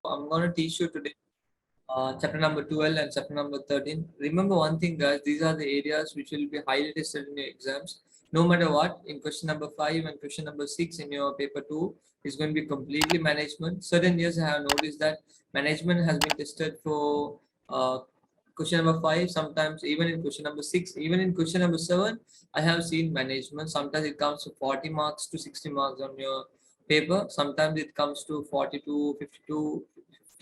I'm going to teach you today chapter number 12 and chapter number 13. Remember one thing, guys, these are the areas which will be highly tested in your exams. No matter what, in question number 5 and question number 6 in your paper 2 is going to be completely management. Certain years I have noticed that management has been tested for question number 5, sometimes even in question number 6, even in question number 7, I have seen management. Sometimes it comes to 40 marks to 60 marks on your paper. Sometimes it comes to 42, 52,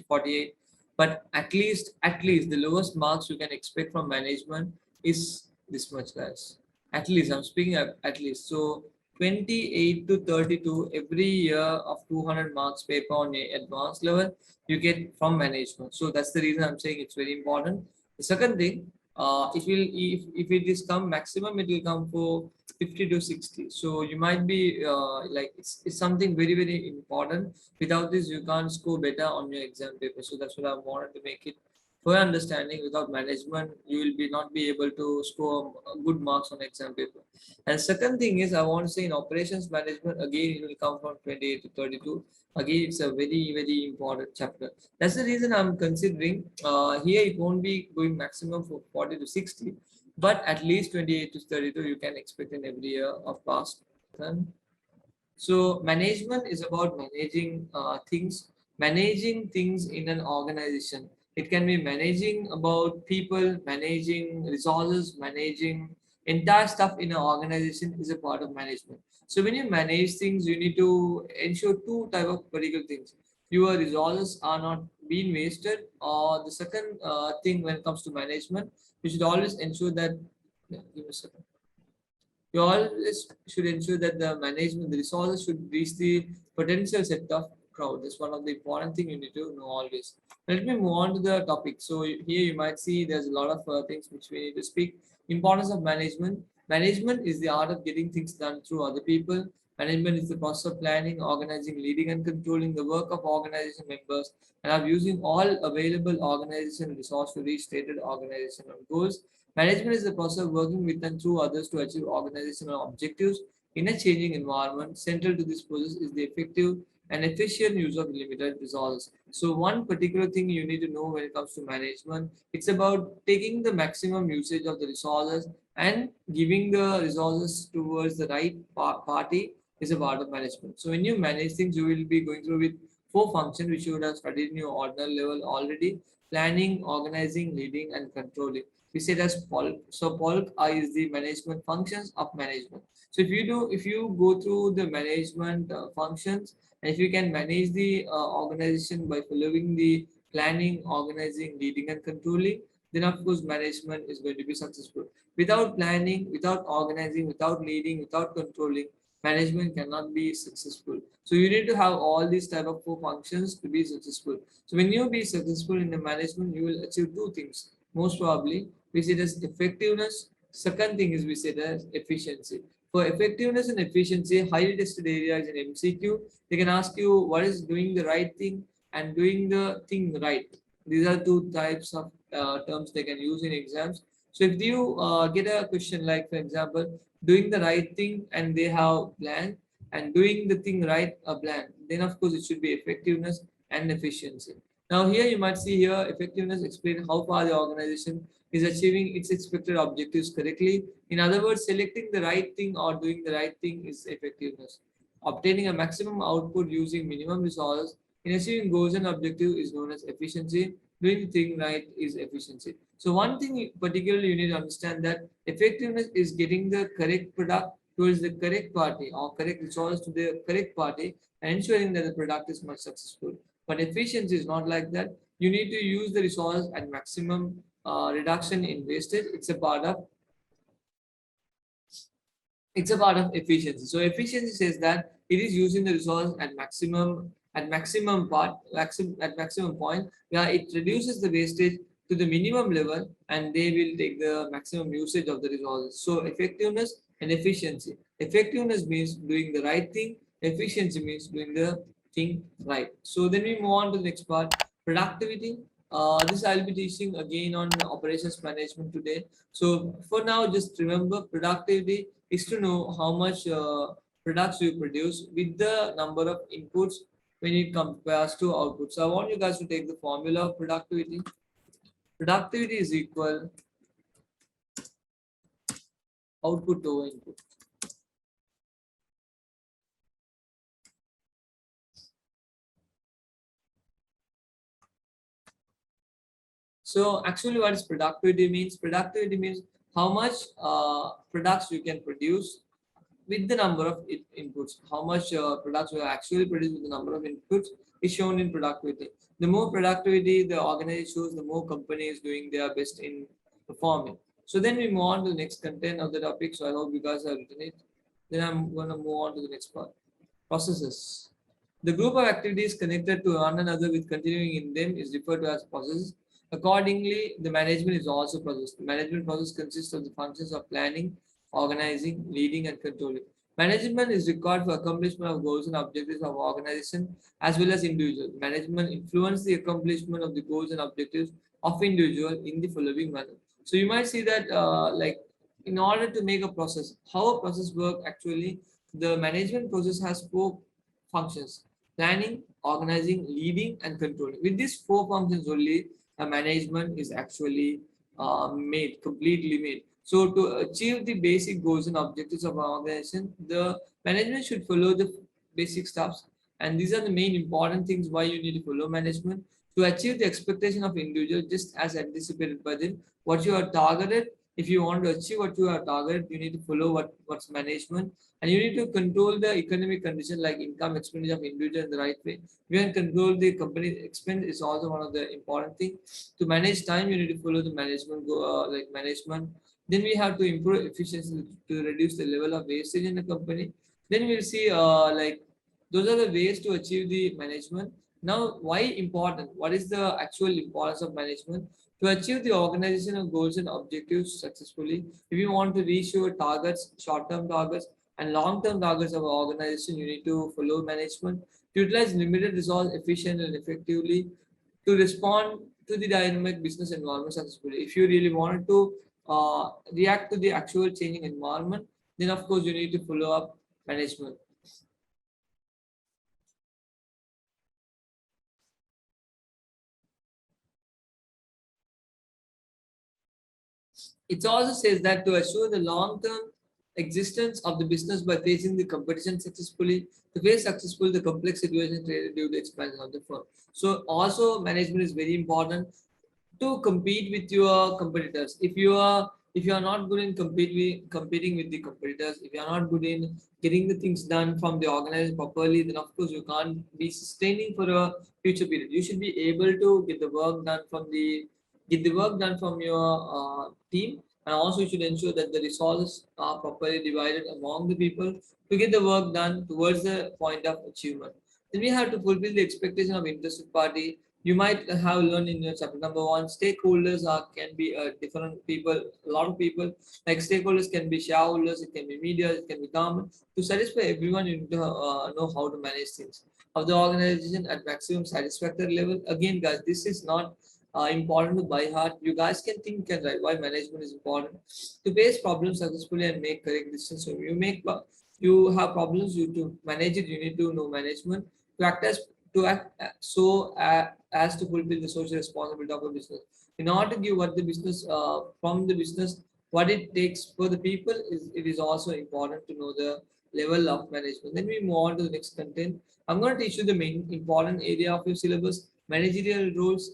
48, but at least the lowest marks you can expect from management is this much, guys. At least I'm speaking at least. So 28 to 32 every year of 200 marks paper on a advanced level you get from management. So that's the reason I'm saying it's very important. The second thing, if it is come maximum, it will come for 50 to 60. So you might be like it's something very very important. Without this, you can't score better on your exam paper. So that's what I wanted to make it. For your understanding, without management, you will be not be able to score good marks on exam paper. And second thing is, I want to say in operations management, again, it will come from 28 to 32. Again, it's a very, very important chapter. That's the reason I'm considering here it won't be going maximum for 40 to 60, but at least 28 to 32 you can expect in every year of past. So management is about managing things in an organization. It can be managing about people, managing resources, managing entire stuff in an organization is a part of management. So when you manage things, you need to ensure two type of particular things. Your resources are not being wasted, or the second thing when it comes to management, you should always ensure that. Yeah, give me a second. You always should ensure that the management, the resources should reach the potential set of crowd. That's one of the important thing you need to know always. Let me move on to the topic. So here you might see there's a lot of things which we need to speak. Importance of management. Management is the art of getting things done through other people. Management is the process of planning, organizing, leading, and controlling the work of organization members and of using all available organization resources to reach stated organizational goals. Management is the process of working with and through others to achieve organizational objectives in a changing environment. Central to this process is the effective and efficient use of limited resources. So one particular thing you need to know when it comes to management, it's about taking the maximum usage of the resources and giving the resources towards the right party is a part of management. So when you manage things, you will be going through with four functions which you would have studied in your ordinal level already: planning, organizing, leading, and controlling. We say as POLC. So POLC is the management functions of management. So if you go through the management functions, and if you can manage the organization by following the planning, organizing, leading, and controlling, then of course management is going to be successful. Without planning, without organizing, without leading, without controlling, management cannot be successful. So you need to have all these type of four functions to be successful. So when you be successful in the management, you will achieve two things. Most probably, we see it as effectiveness. Second thing is we say it as efficiency. For effectiveness and efficiency, highly tested areas in MCQ, they can ask you what is doing the right thing and doing the thing right. These are two types of terms they can use in exams. So if you get a question like, for example, doing the right thing and they have blank, and doing the thing right a blank, then of course it should be effectiveness and efficiency. Now here you might see here effectiveness explain how far the organization is achieving its expected objectives correctly. In other words, selecting the right thing or doing the right thing is effectiveness. Obtaining a maximum output using minimum resources in achieving goals and objectives is known as efficiency. Doing the thing right is efficiency. So one thing particularly you need to understand that effectiveness is getting the correct product towards the correct party or correct resources to the correct party and ensuring that the product is much successful. But efficiency is not like that. You need to use the resource at maximum reduction in wastage. It's a part of efficiency. So efficiency says that it is using the resource at maximum point where it reduces the wastage to the minimum level and they will take the maximum usage of the resources. So effectiveness and efficiency. Effectiveness means doing the right thing. Efficiency means doing the thing right. So then we move on to the next part, productivity. This I'll be teaching again on operations management today. So for now, just remember productivity is to know how much products you produce with the number of inputs when it compares to output. So I want you guys to take the formula of productivity. Productivity is equal output over input. So actually what is productivity means? Productivity means how much products you can produce with the number of inputs. How much products you actually produce with the number of inputs is shown in productivity. The more productivity the organization shows, the more company is doing their best in performing. So then we move on to the next content of the topic. So I hope you guys have written it. Then I'm going to move on to the next part. Processes. The group of activities connected to one another with continuing in them is referred to as processes. Accordingly, the management is also process. The management process consists of the functions of planning, organizing, leading, and controlling. Management is required for accomplishment of goals and objectives of organization as well as individual. Management influence the accomplishment of the goals and objectives of individual in the following manner. So you might see that like in order to make a process, how a process work actually, the management process has four functions: planning, organizing, leading, and controlling. With these four functions only, a management is actually completely made. So to achieve the basic goals and objectives of our organization, the management should follow the basic steps. And these are the main important things why you need to follow management to achieve the expectation of individual, just as anticipated by them. What you are targeted, if you want to achieve what you are targeted, you need to follow what's management, and you need to control the economic condition like income expenditure of individual in the right way. You can control the company expense is also one of the important things. To manage time, you need to follow the management like management. Then we have to improve efficiency to reduce the level of wastage in the company. Then we'll see like those are the ways to achieve the management. Now, why important? What is the actual importance of management? To achieve the organizational goals and objectives successfully, if you want to reach your targets, short-term targets, and long-term targets of our organization, you need to follow management to utilize limited resource efficiently and effectively to respond to the dynamic business environment successfully. If you really wanted to react to the actual changing environment, then of course you need to follow up management. It also says that to assure the long-term existence of the business by facing the competition successfully, to face successfully the complex situation created due to expansion of the firm. So also management is very important to compete with your competitors. If you are not good in competing with the competitors, if you are not good in getting the things done from the organization properly, then of course you can't be sustaining for a future period. You should be able to get the work done from your team, and also you should ensure that the resources are properly divided among the people to get the work done towards the point of achievement. Then we have to fulfill the expectation of interested party. You might have learned in your chapter number one, stakeholders can be different people, a lot of people. Like stakeholders can be shareholders, it can be media, it can be government. To satisfy everyone, you need to know how to manage things of the organization at maximum satisfactory level. Again, guys, this is not important to by heart. You guys can think and write why management is important. To face problems successfully and make correct decisions. So you have problems, you to manage it, you need to know management to act as as to fulfill the social responsibility of a business. In order to give what the business from the business what it takes for the people, is it is also important to know the level of management. Then we move on to the next content. I'm going to teach you the main important area of your syllabus. Managerial roles,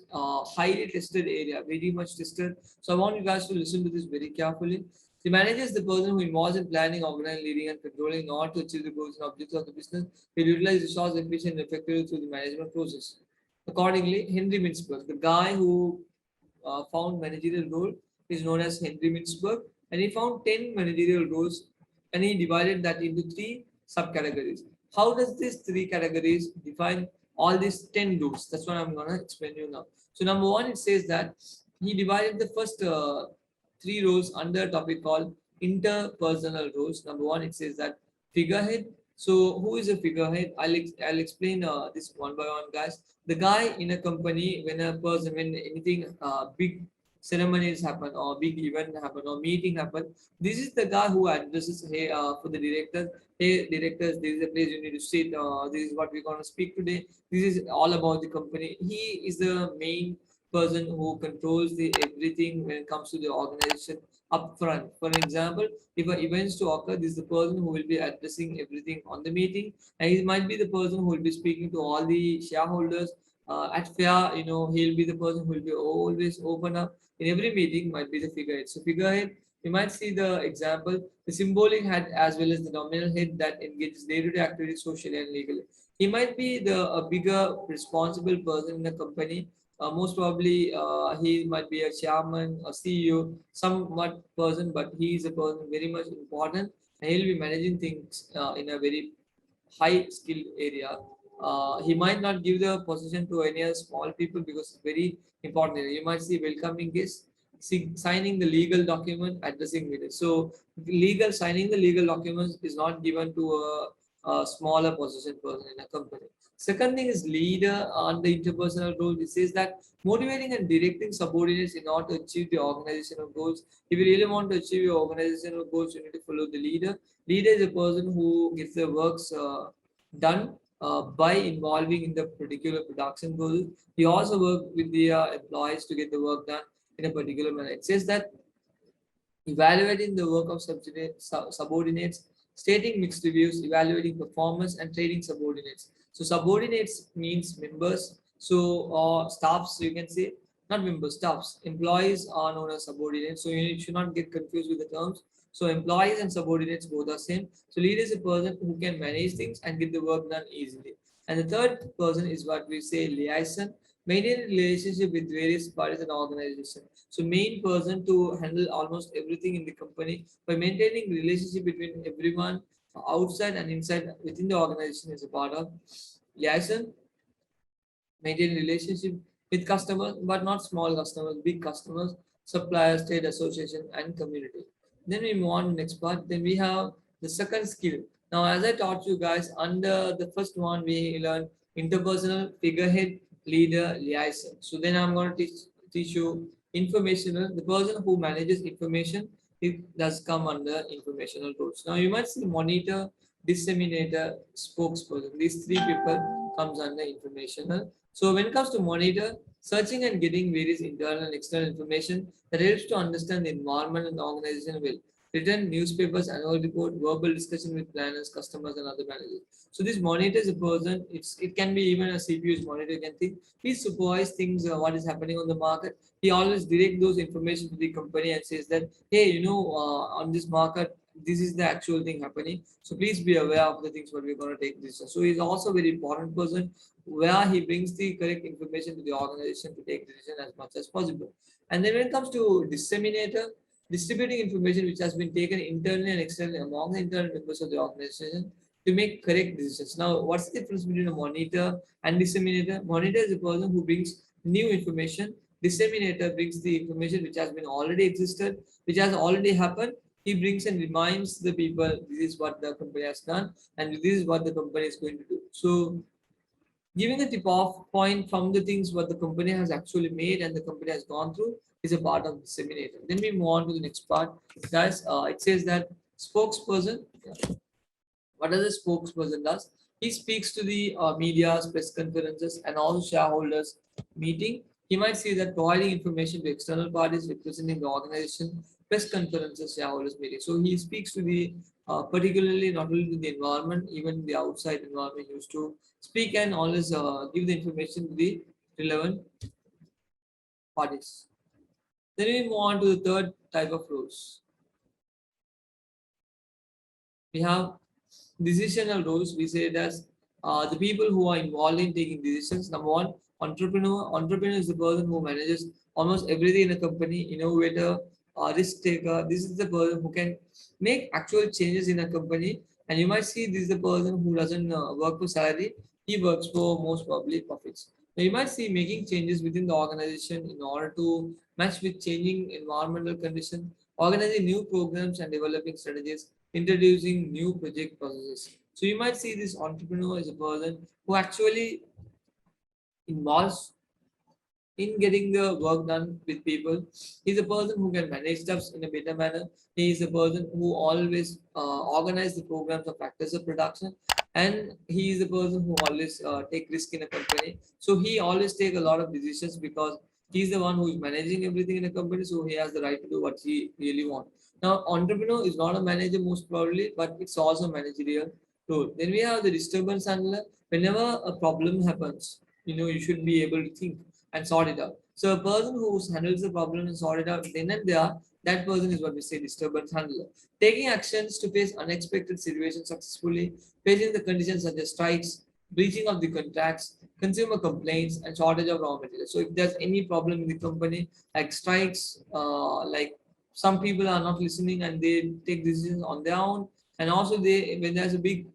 highly tested area, very much tested. So I want you guys to listen to this very carefully. The manager is the person who involves in planning, organizing, leading, and controlling in order to achieve the goals and objectives of the business. Will utilize resource efficient and effectively through the management process. Accordingly, Henry Mintzberg, the guy who found managerial role, is known as Henry Mintzberg, and he found 10 managerial roles, and he divided that into three subcategories. How does these three categories define all these 10 roles? That's what I'm gonna explain you now. So number one, it says that he divided the first three roles under a topic called interpersonal roles. Number one, it says that figurehead. So who is a figurehead? I'll explain this one by one, guys. The guy in a company, when anything big ceremonies happen or big event happen or meeting happen, this is the guy who addresses, hey, for the directors, hey directors, this is the place you need to sit, this is what we're going to speak today, this is all about the company. He is the main person who controls the everything when it comes to the organization upfront. For an example, if an events to occur, this is the person who will be addressing everything on the meeting, and he might be the person who will be speaking to all the shareholders at fair. He'll be the person who will be always open up in every meeting. Might be the figurehead. So figurehead, you might see the example, the symbolic head as well as the nominal head that engages day-to-day activities socially and legally. He might be the a bigger responsible person in the company. Most probably, he might be a chairman, a CEO, somewhat person, but he is a person very much important, and he'll be managing things in a very high skilled area. He might not give the position to any other small people because it's very important area. You might see welcoming guests, signing the legal document, addressing meetings. So legal signing the legal documents is not given to a smaller position person in a company. Second thing is leader on the interpersonal role. It says that motivating and directing subordinates in order to achieve the organizational goals. If you really want to achieve your organizational goals, you need to follow the leader. Leader is a person who gets the works done by involving in the particular production goal. He also works with the employees to get the work done in a particular manner. It says that evaluating the work of subordinates, stating mixed reviews, evaluating performance, and trading subordinates. So subordinates means members. So staffs, you can say, not members, staffs. Employees are known as subordinates. So you should not get confused with the terms. So employees and subordinates both are same. So leader is a person who can manage things and get the work done easily. And the third person is what we say liaison, maintain a relationship with various parties and organizations. So main person to handle almost everything in the company by maintaining relationship between everyone outside and inside within the organization is a part of liaison, maintain relationship with customers, but not small customers, big customers, suppliers, trade association, and community. Then we move on to the next part. Then we have the second skill. Now, as I taught you guys, under the first one, we learned interpersonal, figurehead, leader, liaison. So then I'm going to teach you informational. The person who manages information, it does come under informational roles. Now you might see monitor, disseminator, spokesperson. These three people comes under informational. So when it comes to monitor, searching and getting various internal and external information that helps to understand the environment and the organization well. Written newspapers, annual report, verbal discussion with planners, customers, and other managers. So this monitor is a person. It can be even a CPU's monitor can think. He supervise things, what is happening on the market. He always direct those information to the company and says that, hey, on this market, this is the actual thing happening. So please be aware of the things what we're going to take this. So he's also a very important person where he brings the correct information to the organization to take decision as much as possible. And then when it comes to disseminator, distributing information which has been taken internally and externally among the internal members of the organization to make correct decisions. Now, what's the difference between a monitor and disseminator? Monitor is a person who brings new information. Disseminator brings the information which has been already existed, which has already happened. He brings and reminds the people this is what the company has done and this is what the company is going to do. So giving a tip off point from the things what the company has actually made and the company has gone through is a part of disseminator. Then we move on to the next part. Guys, it says that spokesperson. What does a spokesperson does? He speaks to the media, press conferences, and all shareholders meeting. He might say that providing information to external parties representing the organization, press conferences, shareholders meeting. So he speaks to the particularly not only to the environment, even the outside environment used to speak and always give the information to the relevant parties. Then we move on to the third type of roles. We have decisional roles. We say that the people who are involved in taking decisions. Number one, entrepreneur. Entrepreneur is the person who manages almost everything in a company. Innovator, risk taker. This is the person who can make actual changes in a company. And you might see this is the person who doesn't work for salary. He works for most probably profits. Now you might see making changes within the organization in order to match with changing environmental conditions, organizing new programs and developing strategies, introducing new project processes. So you might see this entrepreneur as a person who actually involves in getting the work done with people. He's a person who can manage stuff in a better manner. He is a person who always organize the programs of factors of production, and he is a person who always take risk in a company. So he always take a lot of decisions because he's the one who is managing everything in a company. So he has the right to do what he really wants. Now, entrepreneur is not a manager most probably, but it's also managerial role. Then we have the disturbance handler. Whenever a problem happens, you should be able to think and sort it out. So a person who handles the problem and sort it out then and there, that person is what we say disturbance handler. Taking actions to face unexpected situations successfully, facing the conditions such as strikes, breaching of the contracts, consumer complaints, and shortage of raw materials. So if there's any problem in the company, like strikes, like some people are not listening and they take decisions on their own, and also they when there's a big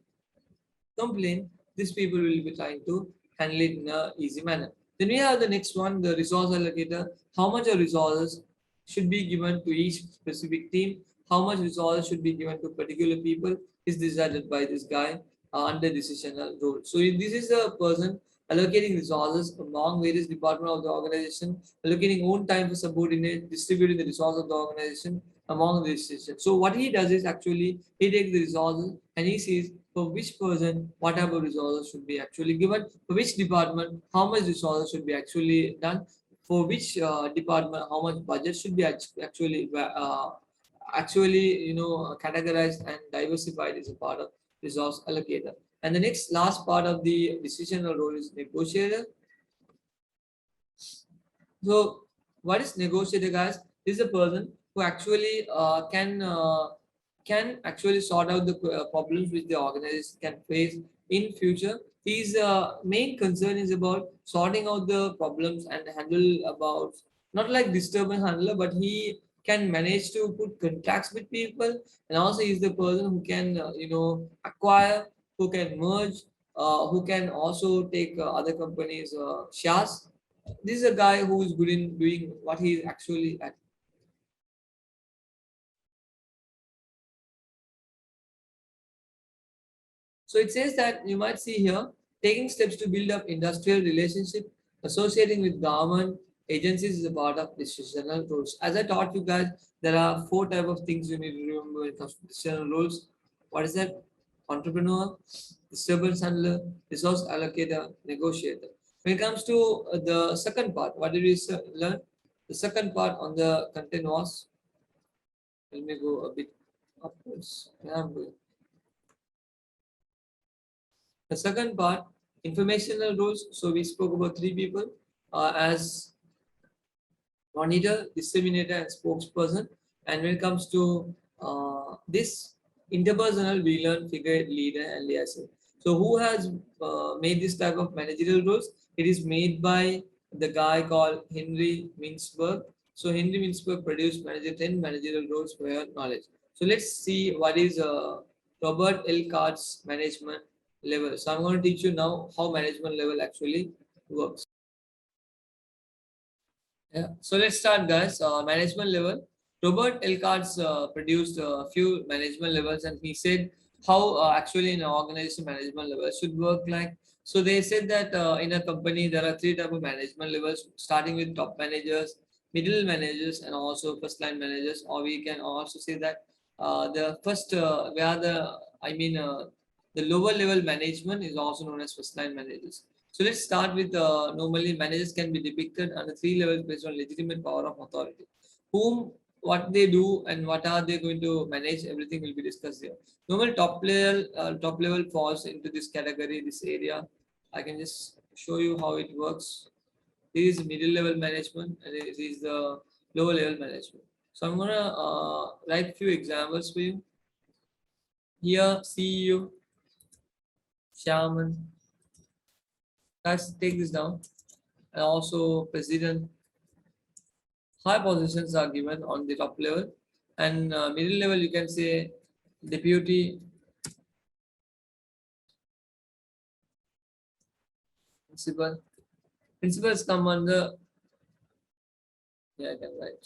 complaint, these people will be trying to handle it in a easy manner. Then we have the next one, the resource allocator. How much of resources should be given to each specific team? How much resources should be given to particular people is decided by this guy under decisional role. So if this is the person allocating resources among various departments of the organization, allocating own time for subordinate, distributing the resources of the organization among the decisions. So what he does is actually he takes the resources and he sees for which person what type of resources should be actually given, for which department how much resources should be actually done, for which department how much budget should be actually categorized and diversified as a part of resource allocator. And the next last part of the decisional role is negotiator. So, what is negotiator, guys? This is a person who actually can actually sort out the problems which the organization can face in future. His main concern is about sorting out the problems and handle about not like disturbance handler, but he can manage to put contracts with people, and also he's the person who can acquire, who can merge, who can also take other companies' shares. This is a guy who is good in doing what he is actually at. So it says that you might see here taking steps to build up industrial relationship, associating with government agencies is a part of decisional roles. As I taught you guys, there are four type of things you need to remember when it comes to decisional roles. What is that? Entrepreneur, disturbance handler, resource allocator, negotiator. When it comes to the second part, what did we learn? The second part on the content was, let me go a bit upwards. Yeah, I'm going. The second part, informational roles. So we spoke about three people as monitor, disseminator, and spokesperson. And when it comes to this interpersonal, we learn figure, leader, and liaison. So who has made this type of managerial roles? It is made by the guy called Henry Mintzberg. So Henry Mintzberg produced 10 managerial roles for your knowledge. So let's see what is Robert L. Cart's management level. So I'm going to teach you now how management level actually works. Yeah. So let's start, guys. Management level. Robert Elkarts produced a few management levels, and he said how actually in an organization management level should work like. So they said that in a company there are three type of management levels, starting with top managers, middle managers, and also first line managers. Or we can also say that the first where the I mean the lower level management is also known as first line managers. So let's start with normally managers can be depicted on the three levels based on legitimate power of authority. Whom, what they do, and what are they going to manage, everything will be discussed here. Normal top level falls into this category, this area. I can just show you how it works. This is middle level management, and this is the lower level management. So I'm gonna write few examples for you. Here, CEO, chairman. Guys, take this down. And also president. High positions are given on the top level, and middle level you can say deputy, principal. Principals come under, yeah, I can write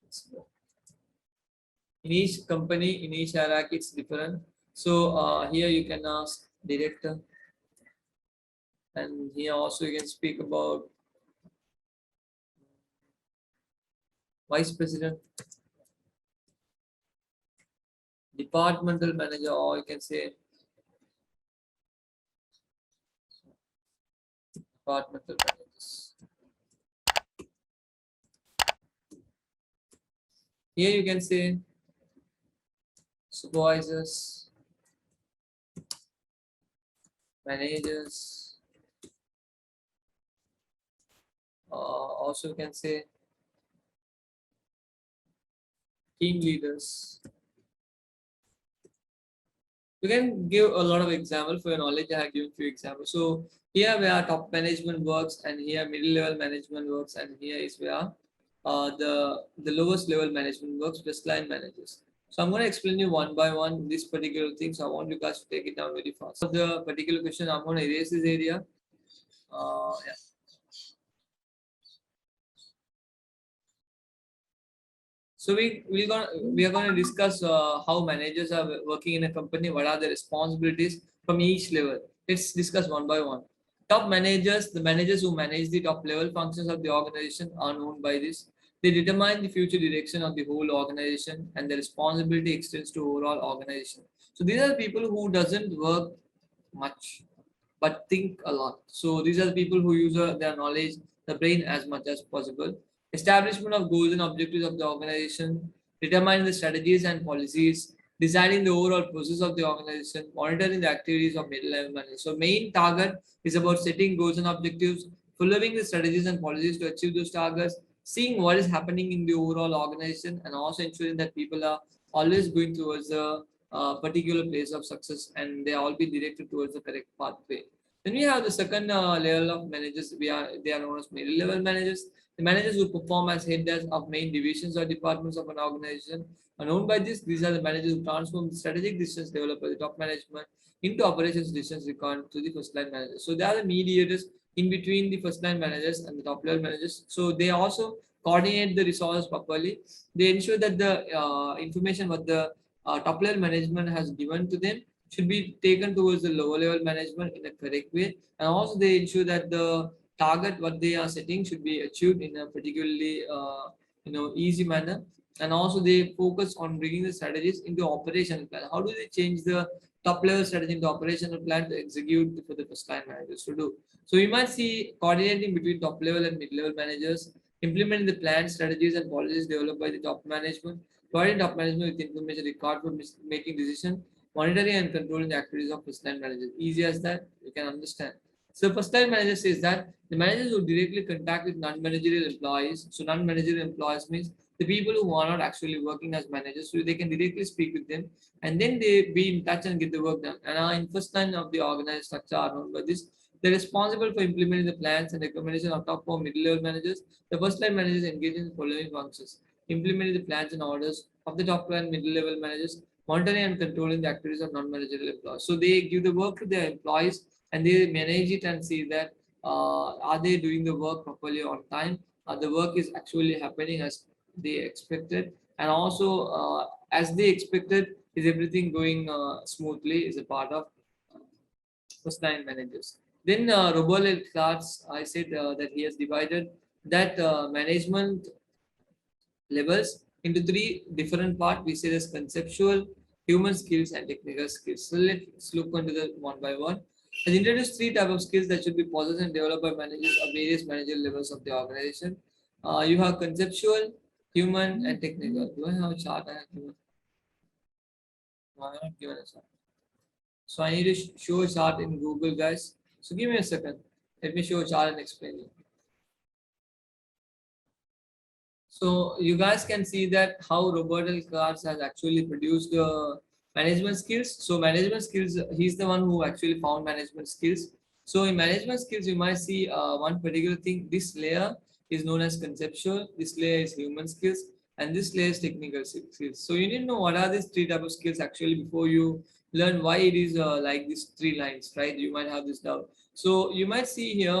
principal. In each company, in each hierarchy, it's different. So here you can ask director, and here also you can speak about vice president, departmental manager, or you can say departmental managers. Here you can say supervisors, managers, also you can say team leaders. You can give a lot of examples for your knowledge. I have given few examples. So here where top management works, and here middle level management works, and here is where the lowest level management works, first line managers. So I'm going to explain you one by one this particular thing. So I want you guys to take it down very fast. For the particular question, I'm going to erase this area. Yeah. So we are going to discuss how managers are working in a company. What are the responsibilities from each level? Let's discuss one by one. Top managers, the managers who manage the top level functions of the organization, are known by this. They determine the future direction of the whole organization, and the responsibility extends to overall organization. So these are the people who doesn't work much but think a lot. So these are the people who use their knowledge, the brain as much as possible. Establishment of goals and objectives of the organization, determining the strategies and policies, designing the overall process of the organization, monitoring the activities of middle level managers. So main target is about setting goals and objectives, following the strategies and policies to achieve those targets, seeing what is happening in the overall organization, and also ensuring that people are always going towards a particular place of success, and they all be directed towards the correct pathway. Then we have the second level of managers. They are known as middle level managers. The managers who perform as heads of main divisions or departments of an organization are known by this. These are the managers who transform the strategic decisions developed by the top management into operations decisions recorded to the first line managers. So they are the mediators in between the first line managers and the top level managers. So they also coordinate the resources properly. They ensure that the information what the top level management has given to them should be taken towards the lower level management in a correct way, and also they ensure that the target what they are setting should be achieved in a particularly easy manner, and also they focus on bringing the strategies into operational plan. How do they change the top level strategy into operational plan to execute for the first line managers to do? So you might see coordinating between top level and mid level managers, implementing the plan strategies and policies developed by the top management, providing top management with information required for making decisions, monitoring and controlling the activities of first-line managers. Easy as that, you can understand. So first-line manager says that the managers who directly contact with non-managerial employees. So non-managerial employees means the people who are not actually working as managers, so they can directly speak with them, and then they be in touch and get the work done. And in first line of the organized structure are known by this. They're responsible for implementing the plans and recommendation of top or middle level managers. The first line managers engage in the following functions: implementing the plans and orders of the top and middle level managers, monitoring and controlling the activities of non-managerial employees. So they give the work to their employees, and they manage it and see that are they doing the work properly on time? The work is actually happening as they expected, and also as they expected, is everything going smoothly? Is a part of first line managers. Then Robert Clarks, I said that he has divided that management levels into three different parts. We say as conceptual, human skills, and technical skills. So let's look into the one by one. Has introduced three types of skills that should be possessed and developed by managers at various managerial levels of the organization. You have conceptual, human, and technical. Do I have a chart? I have given. No, I have not given a chart. So I need to show a chart in Google, guys. So give me a second. Let me show a chart and explain it. So you guys can see that how Robert L. Cars has actually produced management skills. So management skills, he's the one who actually found management skills. So in management skills, you might see one particular thing. This layer is known as conceptual. This layer is human skills, and this layer is technical skills. So you need to know what are these three types of skills actually before you learn why it is like these three lines, right? You might have this doubt. So you might see here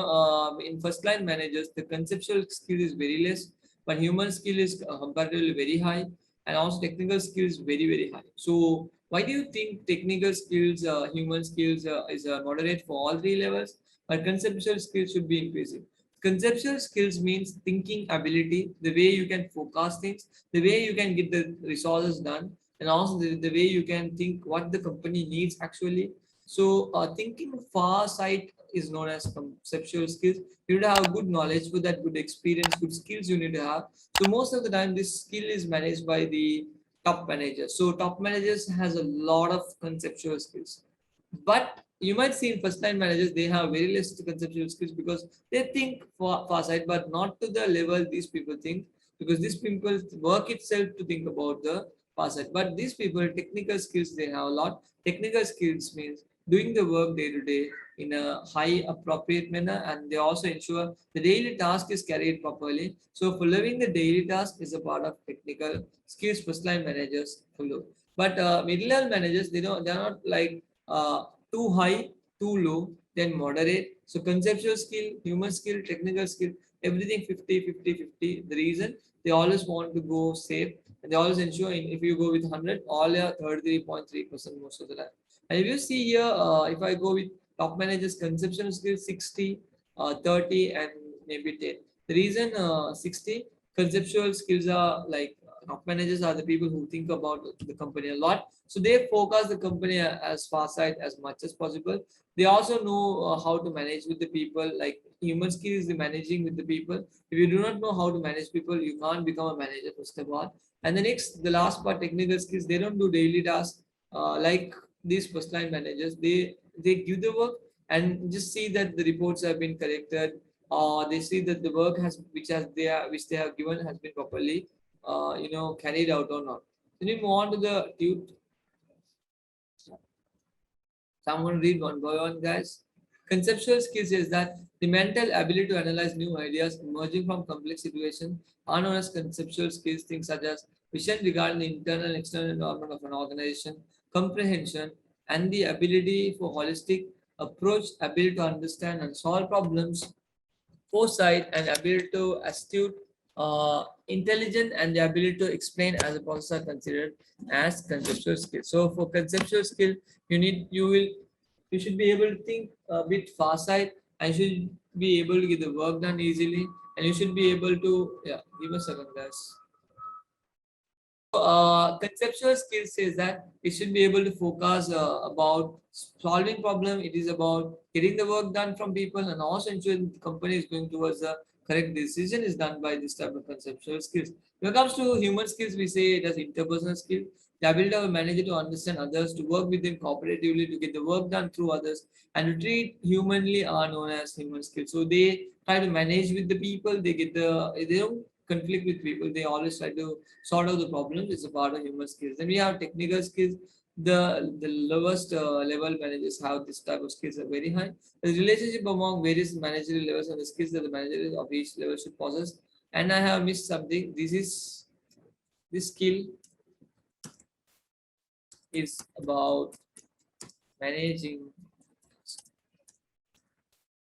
in first line managers, the conceptual skill is very less, but human skill is comparatively very high, and also technical skills very high. So why do you think technical skills, human skills is moderate for all three levels, but conceptual skills should be increasing? Conceptual skills means thinking ability, the way you can forecast things, the way you can get the resources done, and also the way you can think what the company needs actually. So thinking far sight is known as conceptual skills. You need to have good knowledge, with that good experience, good skills you need to have. So most of the time this skill is managed by the top managers. So top managers has a lot of conceptual skills. But you might see in first line managers, they have very less conceptual skills because they think far side, but not to the level these people think, because these people work itself to think about the far side. But these people, technical skills, they have a lot. Technical skills means doing the work day to day in a high appropriate manner, and they also ensure the daily task is carried properly. So following the daily task is a part of technical skills first line managers follow. But middle level managers, they're not like too high, too low, then moderate. So conceptual skill, human skill, technical skill, everything 50, 50, 50. The reason they always want to go safe, and they always ensure if you go with 100, all your 33.3% most of the time. And if you see here, if I go with top managers, conceptual skill 60, 30, and maybe 10. The reason 60 conceptual skills are like top managers are the people who think about the company a lot, so they focus the company as far side as much as possible. They also know how to manage with the people. Like human skill is the managing with the people. If you do not know how to manage people, you can't become a manager first of all. And the last part, technical skills. They don't do daily tasks like these first line managers. They give the work and just see that the reports have been corrected. They see that the work has which they have given has been properly carried out or not. Then we move on to the tute. So I'm going to read one by one, guys. Conceptual skills is that the mental ability to analyze new ideas emerging from complex situations are known as conceptual skills. Things such as vision regarding the internal and external environment of an organization, comprehension, and the ability for holistic approach, ability to understand and solve problems, foresight, and ability to astute, intelligent, and the ability to explain as a process are considered as conceptual skills. So for conceptual skill, you should be able to think a bit far side, and should be able to get the work done easily, and you should be able to, yeah, give a second, guys. Conceptual skills says that it should be able to focus about solving problem. It is about getting the work done from people, and also ensuring the company is going towards the correct decision is done by this type of conceptual skills. When it comes to human skills, we say it as interpersonal skill, the ability of a manager to understand others, to work with them cooperatively, to get the work done through others, and to treat humanly are known as human skills. So they try to manage with the people. They don't conflict with people. They always try to sort out the problems. It's a part of human skills. Then we have technical skills. The lowest level managers have this type of skills are very high. The relationship among various managerial levels and the skills that the manager of each level should possess. And I have missed something. This skill is about managing.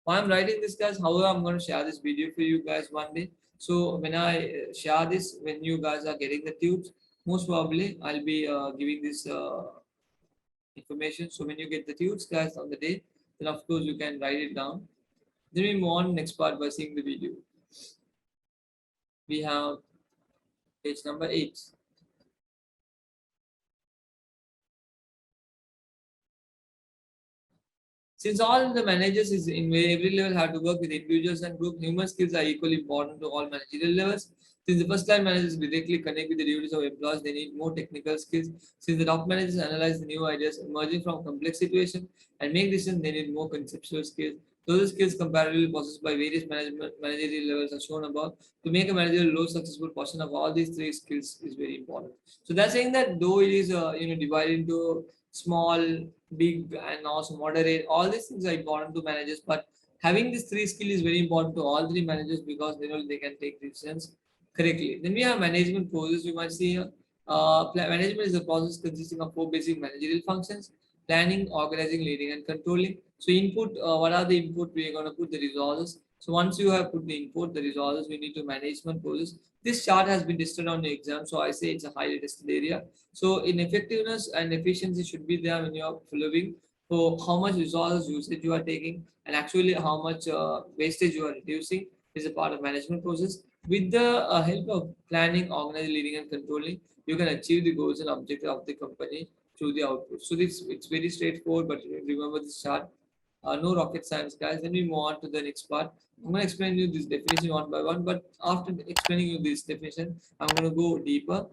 Why I'm writing this, guys, however, I'm going to share this video for you guys one day. So when I share this, when you guys are getting the tubes, most probably I'll be giving this information. So when you get the tubes, guys, on the day, then of course you can write it down. Then we move on next part by seeing the video. We have page number 8. Since all the managers is in every level have to work with individuals and group, human skills are equally important to all managerial levels. Since the first line managers directly connect with the duties of employees, they need more technical skills. Since the top managers analyze the new ideas emerging from complex situations and make decisions, they need more conceptual skills. Those skills comparatively possessed by various managerial levels are shown above. To make a managerial low successful portion of all these three skills is very important. So that's saying that though it is divided into small, big, and also moderate, all these things are important to managers, but having this three skill is very important to all three managers because they can take decisions correctly. Then we have management process. You might see here management is a process consisting of four basic managerial functions: planning, organizing, leading, and controlling. So input, what are the input? We are going to put the resources. So once you have put the input, the resources, we need to management process. This chart has been tested on the exam, so I say it's a highly tested area. So in effectiveness and efficiency should be there when you are following for how much resource usage you are taking and actually how much wastage you are reducing is a part of management process. With the help of planning, organizing, leading, and controlling, you can achieve the goals and objectives of the company through the output. So this it's very straightforward, but remember this chart. No rocket science, guys. Then we move on to the next part. I'm going to explain you this definition one by one, but after explaining you this definition, I'm going to go deeper.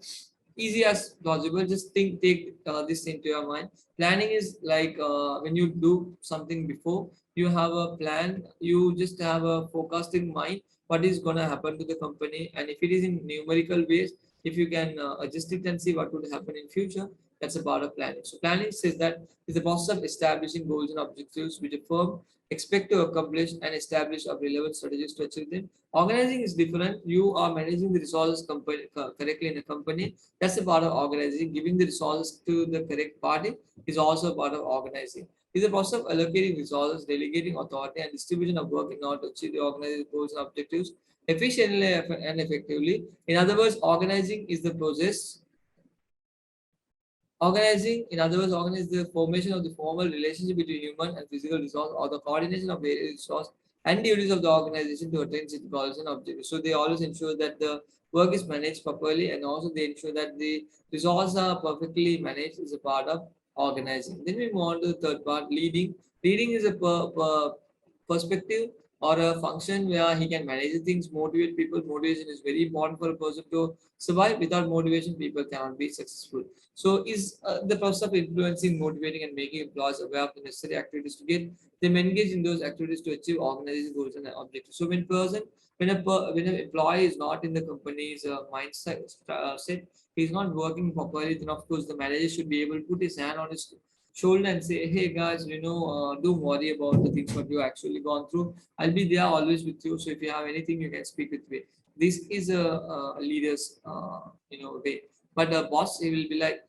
Easy as possible. Just take this into your mind. Planning is like when you do something before, you have a plan, you just have a forecasting mind, what is going to happen to the company, and if it is in numerical ways, if you can adjust it and see what would happen in future, that's a part of planning. So planning says that is the process of establishing goals and objectives which a firm expect to accomplish and establish a relevant strategies to achieve them. Organizing is different. You are managing the resources correctly in a company. That's a part of organizing. Giving the resources to the correct party is also a part of organizing. It's a process of allocating resources, delegating authority, and distribution of work in order to achieve the organized goals and objectives efficiently and effectively. In other words, organizing is the process. Organizing, in other words, organize the formation of the formal relationship between human and physical resource or the coordination of various resource and duties of the organization to attain its goals and objectives. So they always ensure that the work is managed properly and also they ensure that the resources are perfectly managed is a part of organizing. Then we move on to the third part, leading. Leading is a perspective or a function where he can manage the things, motivate people. Motivation is very important for a person to survive. Without motivation, people cannot be successful. So is the process of influencing, motivating, and making employees aware of the necessary activities to get them engaged in those activities to achieve organization goals and objectives. So when an employee is not in the company's mindset set, he's not working properly, then of course the manager should be able to put his hand on his shoulder and say, "Hey guys, don't worry about the things what you actually gone through. I'll be there always with you. So if you have anything, you can speak with me." This is a leader's way. But the boss, he will be like,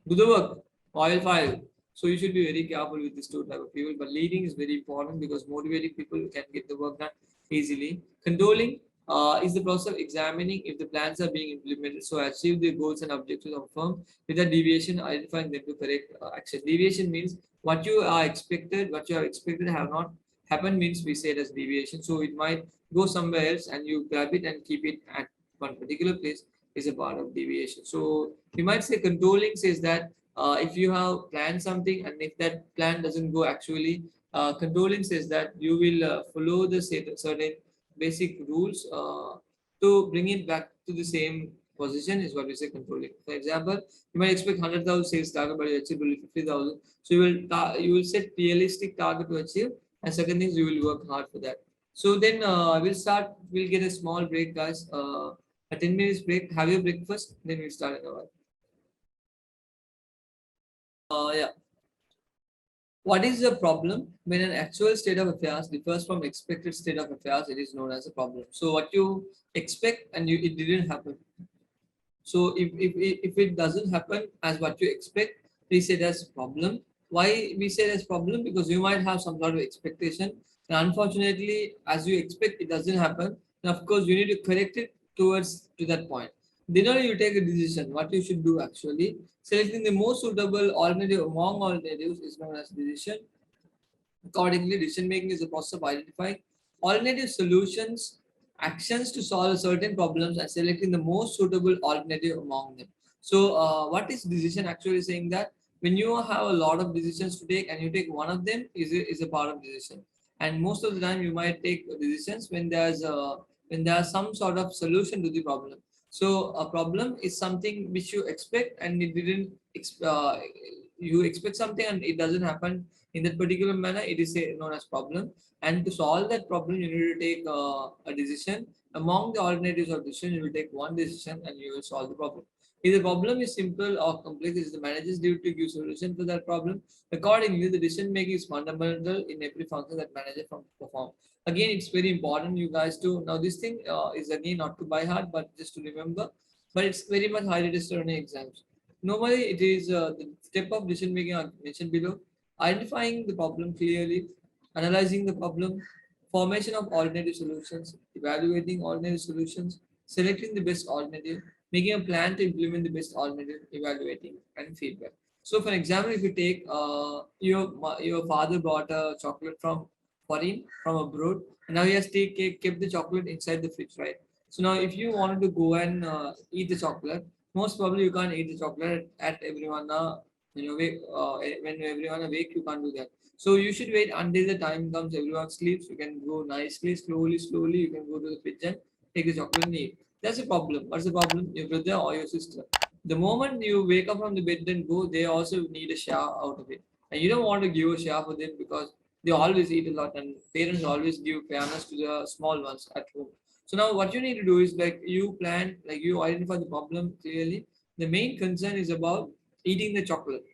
do the work, oil file. So you should be very careful with these two type of people. But leading is very important because motivating people can get the work done easily. Controlling is the process of examining if the plans are being implemented so achieve the goals and objectives of a firm without deviation, identifying them to correct action. Deviation means what you have expected have not happened means we say it as deviation. So it might go somewhere else and you grab it and keep it at one particular place is a part of deviation. So we might say controlling says that if you have planned something and if that plan doesn't go actually, controlling says that you will follow the certain basic rules to bring it back to the same position is what we say controlling. For example, you might expect 100,000 sales target, but you achieve only 50,000. So you will set realistic target to achieve, and second things you will work hard for that. So then we'll get a small break, guys. A 10 minutes break. Have your breakfast, then we'll start in a while. Yeah. What is the problem? When an actual state of affairs differs from expected state of affairs, it is known as a problem. So what you expect and it didn't happen. So if it doesn't happen as what you expect, we say that's problem. Why we say that's problem? Because you might have some sort of expectation, and unfortunately, as you expect, it doesn't happen. And of course, you need to correct it towards to that point. Then only you take a decision. What you should do actually, selecting the most suitable alternative among alternatives is known as decision. Accordingly, decision making is a process of identifying alternative solutions, actions to solve certain problems, and selecting the most suitable alternative among them. So, what is decision actually saying that when you have a lot of decisions to take and you take one of them is a part of decision. And most of the time, you might take decisions when there's some sort of solution to the problem. So, a problem is something which you expect and it didn't. You expect something and it doesn't happen in that particular manner, it is known as problem. And to solve that problem, you need to take a decision. Among the alternatives of decision, you will take one decision and you will solve the problem. If the problem is simple or complex, it is the manager's duty to give solution to that problem. Accordingly, the decision making is fundamental in every function that manager perform. Again, it's very important you guys to now this thing is again not to buy hard, but just to remember. But it's very much highly tested on exams. Normally, it is the step of decision making I mentioned below. Identifying the problem clearly, analyzing the problem, formation of alternative solutions, evaluating alternative solutions, selecting the best alternative, making a plan to implement the best alternative, evaluating, and feedback. So for example, if you take your father brought a chocolate from foreign, from abroad, and now he has kept the chocolate inside the fridge, right? So now if you wanted to go and eat the chocolate, most probably you can't eat the chocolate at everyone when everyone awake, you can't do that. So you should wait until the time comes, everyone sleeps. You can go nicely, slowly. You can go to the fridge and take the chocolate and eat. That's a problem. What's the problem? Your brother or your sister. The moment you wake up from the bed and go, they also need a share out of it. And you don't want to give a share for them because they always eat a lot, and parents always give fairness to the small ones at home. So now what you need to do is like you plan, like you identify the problem clearly. The main concern is about eating the chocolate.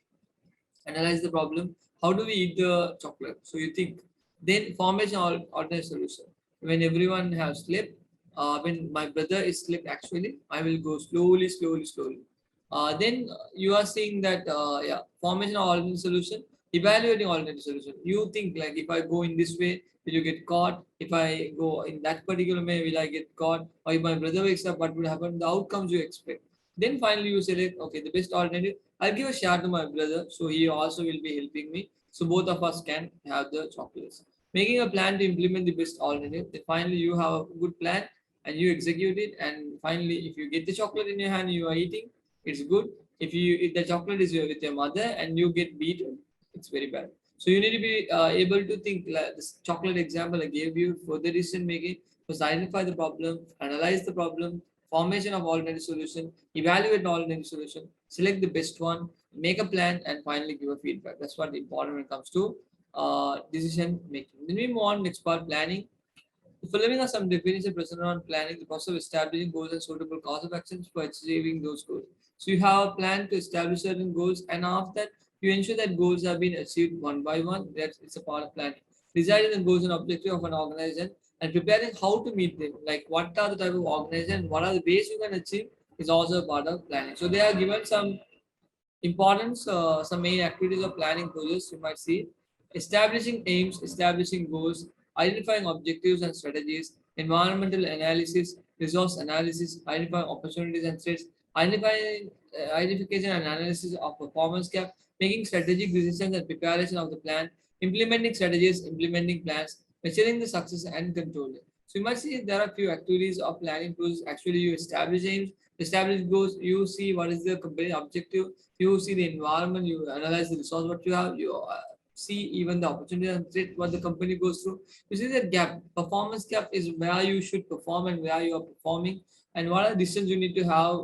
Analyze the problem. How do we eat the chocolate? So you think. Then formation or alternate solution. When everyone has slept, when my brother is slept actually, I will go slowly. Then you are seeing that yeah, formation or alternate solution, evaluating alternate solution. You think like if I go in this way, will you get caught? If I go in that particular way, will I get caught? Or if my brother wakes up, what would happen? The outcomes you expect. Then finally you select okay, the best alternative. I'll give a share to my brother, so he also will be helping me. So both of us can have the chocolates. Making a plan to implement the best alternative. Then finally you have a good plan and you execute it. And finally, if you get the chocolate in your hand, you are eating, it's good. If the chocolate is with your mother and you get beaten, it's very bad. So you need to be able to think like this chocolate example I gave you for the decision making was identify the problem, analyze the problem, formation of alternative solution, evaluate alternative solution, select the best one, make a plan, and finally give a feedback. That's what important when it comes to decision making. Then we move on next part planning. The following are some definitions present on planning, the process of establishing goals and suitable course of actions for achieving those goals. So you have a plan to establish certain goals, and after that, you ensure that goals have been achieved one by one. That's it's a part of planning. Deciding the goals and objectives of an organization and preparing how to meet them. Like what are the type of organization, what are the ways you can achieve is also a part of planning. So they are given some importance, some main activities of planning process you might see: establishing aims, establishing goals, identifying objectives and strategies, environmental analysis, resource analysis, identifying opportunities and threats, identifying identification and analysis of performance gap, making strategic decisions and preparation of the plan, implementing strategies, implementing plans, measuring the success and controlling. So you might see there are a few activities of planning process. Actually, you establish aims, establish goals, you see what is the company objective, you see the environment, you analyze the resource what you have, you see even the opportunity and threat what the company goes through. You see that gap, performance gap is where you should perform and where you are performing, and what are the decisions you need to have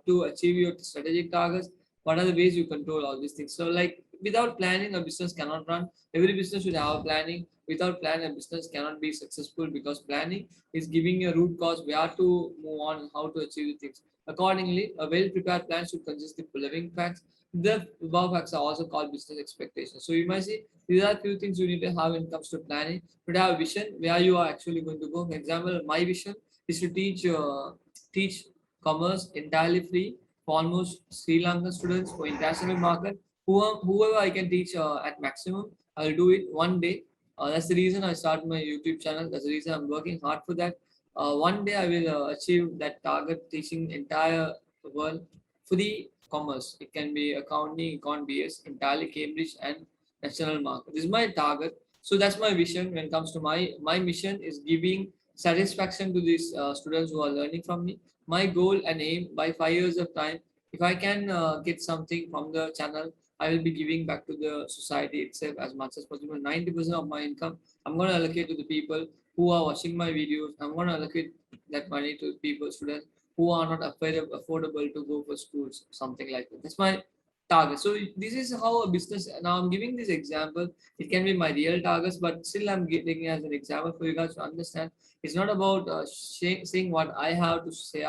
to achieve your strategic targets, what are the ways you control all these things. So like without planning a business cannot run. Every business should have a planning. Without plan a business cannot be successful because planning is giving a root cause where to move on, how to achieve the things. Accordingly, a well-prepared plan should consist the following facts. The above facts are also called business expectations. So you might see these are few things you need to have when it comes to planning. You have a vision where you are actually going to go. For example, my vision is to teach commerce entirely free for almost Sri Lankan students for international market. Whoever I can teach at maximum, I'll do it one day. That's the reason I started my YouTube channel. That's the reason I'm working hard for that. One day I will achieve that target, teaching entire world free commerce. It can be accounting, econ, BS, entirely Cambridge and national market. This is my target. So that's my vision when it comes to my mission is giving satisfaction to these students who are learning from me. My goal and aim by 5 years of time, if I can get something from the channel, I will be giving back to the society itself as much as possible. 90% of my income, I'm going to allocate to the people who are watching my videos. I'm going to allocate that money to people, students who are not affordable to go for schools, something like that. That's my target. So this is how a business. Now I'm giving this example. It can be my real targets, but still I'm taking it as an example for you guys to understand. It's not about saying what I have to say,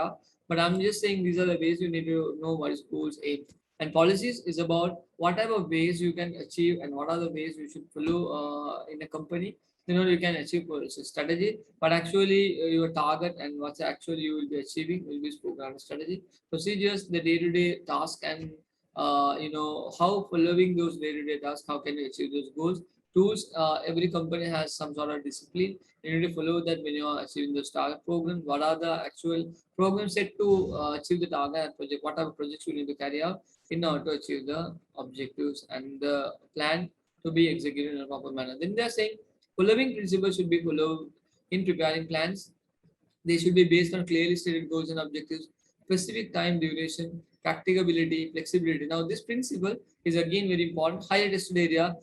but I'm just saying these are the ways you need to know what is goals, aim, and policies is about what type of ways you can achieve and what are the ways you should follow in a company. You can achieve strategy, but actually your target and what's actually you will be achieving will be spoken on strategy. Procedures, the day-to-day task, and how following those day-to-day tasks, how can you achieve those goals. tools. Every company has some sort of discipline. You need to follow that when you are achieving the target program. What are the actual programs set to achieve the target project? What are the projects you need to carry out in order to achieve the objectives and the plan to be executed in a proper manner? Then they are saying following principles should be followed in preparing plans. They should be based on clearly stated goals and objectives, specific time duration, practicability, flexibility. Now, this principle is again very important. Higher tested area.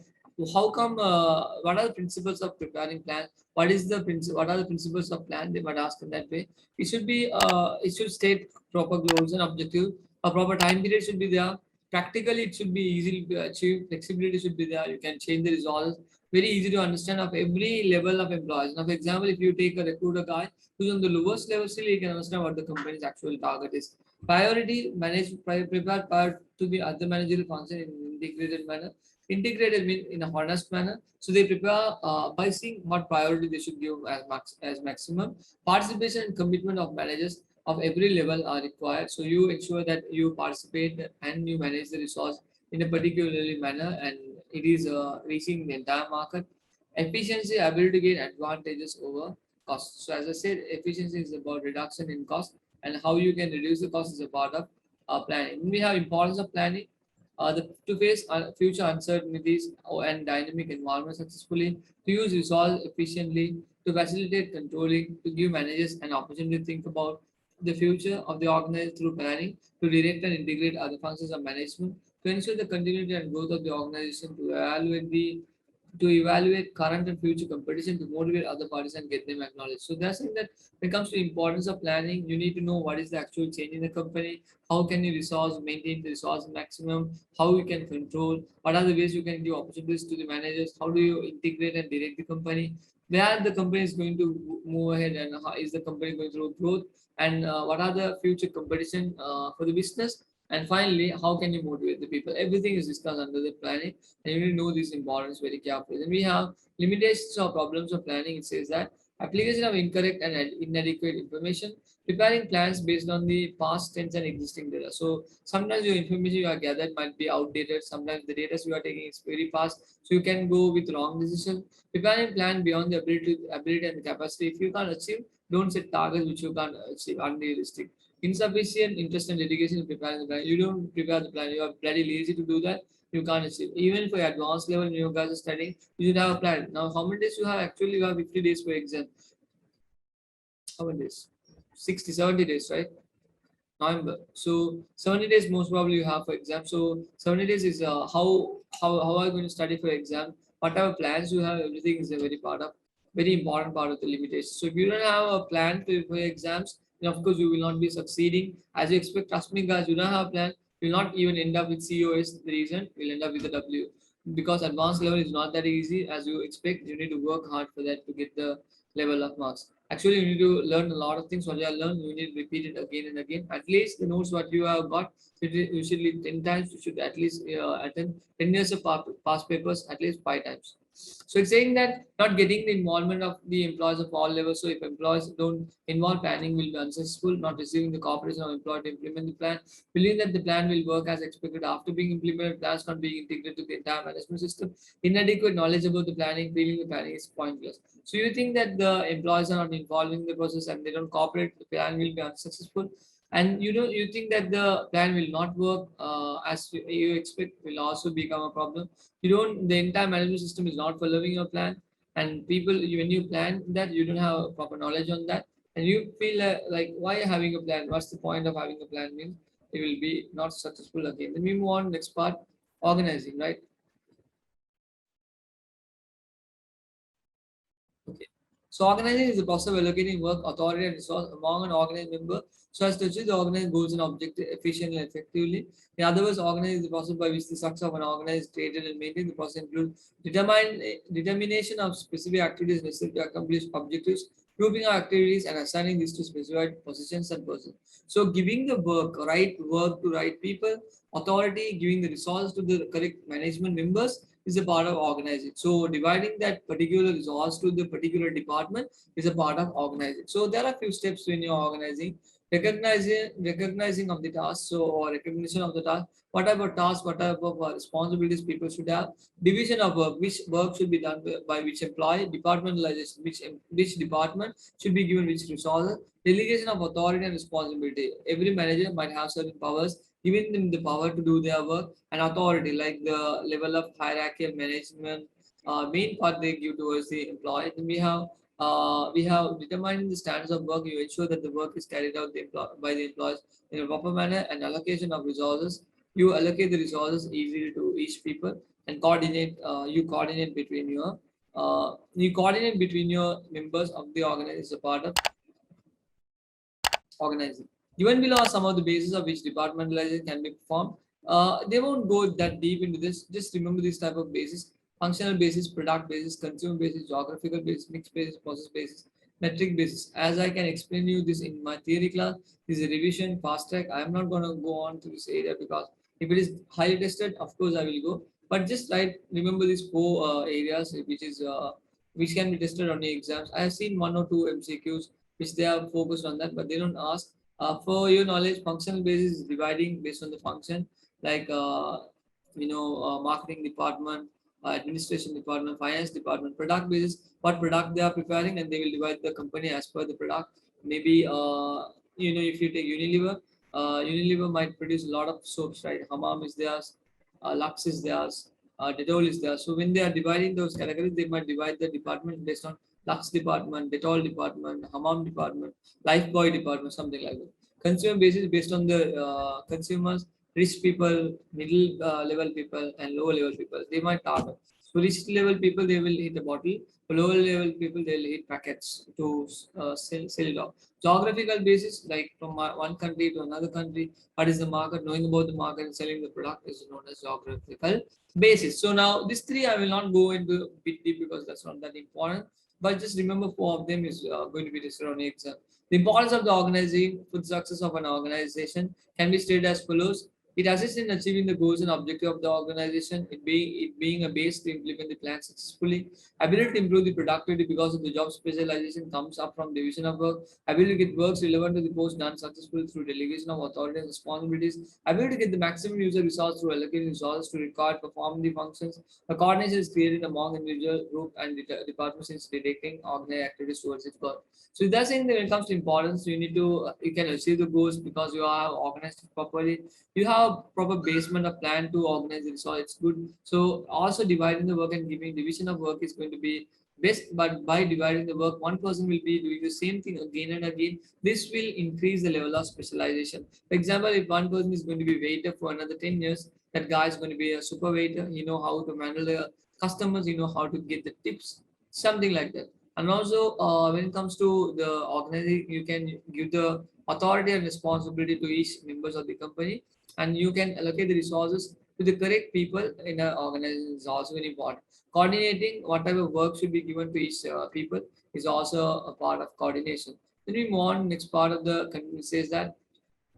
How come? What are the principles of preparing plan? What is the principle? What are the principles of plan? They might ask in that way. It should be. It should state proper goals and objectives. A proper time period should be there. Practically, it should be easily achieved. Flexibility should be there. You can change the results. Very easy to understand of every level of employees. Now, for example, if you take a recruiter guy who's on the lowest level, still you can understand what the company's actual target is. Priority manage prepare prior to the other managerial function in integrated manner. Integrated mean in a honest manner. So they prepare by seeing what priority they should give as maximum. Participation and commitment of managers of every level are required. So you ensure that you participate and you manage the resource in a particularly manner, and it is reaching the entire market. Efficiency, ability to gain advantages over cost. So as I said, efficiency is about reduction in cost, and how you can reduce the cost is a part of planning. When we have importance of planning, to face future uncertainties and dynamic environment successfully, to use resource efficiently, to facilitate controlling, to give managers an opportunity to think about the future of the organization through planning, to direct and integrate other functions of management, to ensure the continuity and growth of the organization, to evaluate current and future competition, to motivate other parties and get them acknowledged. So they're saying that when it comes to importance of planning, you need to know what is the actual change in the company, how can you resource, maintain the resource maximum, how you can control, what are the ways you can give opportunities to the managers, how do you integrate and direct the company, where the company is going to move ahead, and how is the company going through growth, and what are the future competition for the business, and finally, how can you motivate the people? Everything is discussed under the planning, and you need to know these importance very carefully. Then we have limitations or problems of planning. It says that application of incorrect and inadequate information, preparing plans based on the past tense and existing data. So sometimes your information you are gathered might be outdated. Sometimes the data you are taking is very fast, so you can go with wrong decision. Preparing plan beyond the ability and the capacity. If you can't achieve, don't set targets which you can't achieve, unrealistic. Insufficient interest and dedication in preparing the plan. You don't prepare the plan. You are bloody lazy to do that. You can't achieve. Even for advanced level, when you guys are studying, you should have a plan. Now, how many days you have? Actually, you have 50 days for exam. How many days? 60, 70 days, right? November. So 70 days most probably you have for exam. So 70 days is how are you going to study for exam? Whatever plans you have, everything is a very important part of the limitation. So if you don't have a plan for your exams, then of course you will not be succeeding as you expect. Trust me, guys, you don't have a plan, you will not even end up with COS. The reason you'll end up with a W, because advanced level is not that easy as you expect. You need to work hard for that to get the level of marks. Actually, you need to learn a lot of things. What you have learned, you need to repeat it again and again. At least the notes what you have got, usually 10 times, you should at least attend 10 years of past papers at least 5 times. So it's saying that not getting the involvement of the employees of all levels. So if employees don't involve, planning will be unsuccessful. Not receiving the cooperation of employee to implement the plan, believing that the plan will work as expected after being implemented, plans not being integrated to the entire management system, inadequate knowledge about the planning, feeling the planning is pointless. So you think that the employees are not involved in the process and they don't cooperate, the plan will be unsuccessful, and you think that the plan will not work as you expect, will also become a problem. You don't, the entire management system is not following your plan, and people when you plan that you don't have proper knowledge on that, and you feel like why having a plan? What's the point of having a plan? Means it will be not successful again. Then we move on next part, organizing, right? Okay. So organizing is the process of allocating work, authority, and resource among an organized member so as to achieve the organized goals and objectives efficiently and effectively. In other words, organize is the process by which the structure of an organized, created, and maintained. The process includes determination of specific activities necessary to accomplish objectives, grouping of activities, and assigning these to specified positions and persons. So, giving the work to right people, authority, giving the resources to the correct management members is a part of organizing. So dividing that particular resource to the particular department is a part of organizing. So there are a few steps when you're organizing. recognizing of the task, so or recognition of the task. What type of task, what type of responsibilities people should have. Division of work, which work should be done by which employee. Departmentalization, which department should be given which resources. Delegation of authority and responsibility. Every manager might have certain powers, giving them the power to do their work, and authority like the level of hierarchy of management. Main part they give towards the employee. Then we have determining the standards of work. You ensure that the work is carried out by the employees in a proper manner, and allocation of resources. You allocate the resources easily to each people, and coordinate. You coordinate between your members of the organization as a part of organizing. Given below are some of the bases of which departmentalization can be performed. They won't go that deep into this. Just remember this type of basis: functional basis, product basis, consumer basis, geographical basis, mixed basis, process basis, metric basis. As I can explain you this in my theory class, this is a revision, fast track. I am not going to go on to this area because if it is highly tested, of course I will go. But just remember these four areas which can be tested on the exams. I have seen one or two MCQs which they are focused on that, but they don't ask. For your knowledge, functional basis is dividing based on the function, like marketing department, administration department, finance department. Product basis, what product they are preparing, and they will divide the company as per the product. Maybe if you take Unilever, Unilever might produce a lot of soaps, right? Hammam is theirs, Lux is theirs, Dettol is there. So when they are dividing those categories, they might divide the department based on Lux department, Dettol department, Hammam department, Lifebuoy department, something like that. Consumer basis based on the consumers, rich people, middle level people, and lower level people. They might target. So rich level people, they will hit a bottle. For lower level people, they'll hit packets to sell it off. Geographical basis, like from one country to another country, what is the market? Knowing about the market and selling the product is known as geographical basis. So now these three I will not go into bit deep because that's not that important. But just remember four of them is going to be listed on the exam. The importance of the organizing for the success of an organization can be stated as follows. It assists in achieving the goals and objective of the organization, it being a base to implement the plan successfully. Ability to improve the productivity because of the job specialization comes up from division of work. Ability to get works relevant to the post done successfully through delegation of authority and responsibilities. Ability to get the maximum user resource through allocating resources to record, perform the functions. The coordination is created among individual, group, and departments in directing organized activities towards its goal. So that's saying that when it comes to importance, you can achieve the goals because you are organized properly. You have proper basement of plan to organize it, so it's good. So also dividing the work and giving division of work is going to be best, but by dividing the work, one person will be doing the same thing again and again. This will increase the level of specialization. For example, if one person is going to be waiter for another 10 years, that guy is going to be a super waiter. You know how to handle the customers, you know how to get the tips, something like that. And also, when it comes to the organizing, you can give the authority and responsibility to each members of the company, and you can allocate the resources to the correct people in an organization is also very important. Coordinating what type of work should be given to each people is also a part of coordination. Then we move on. Next part of the says that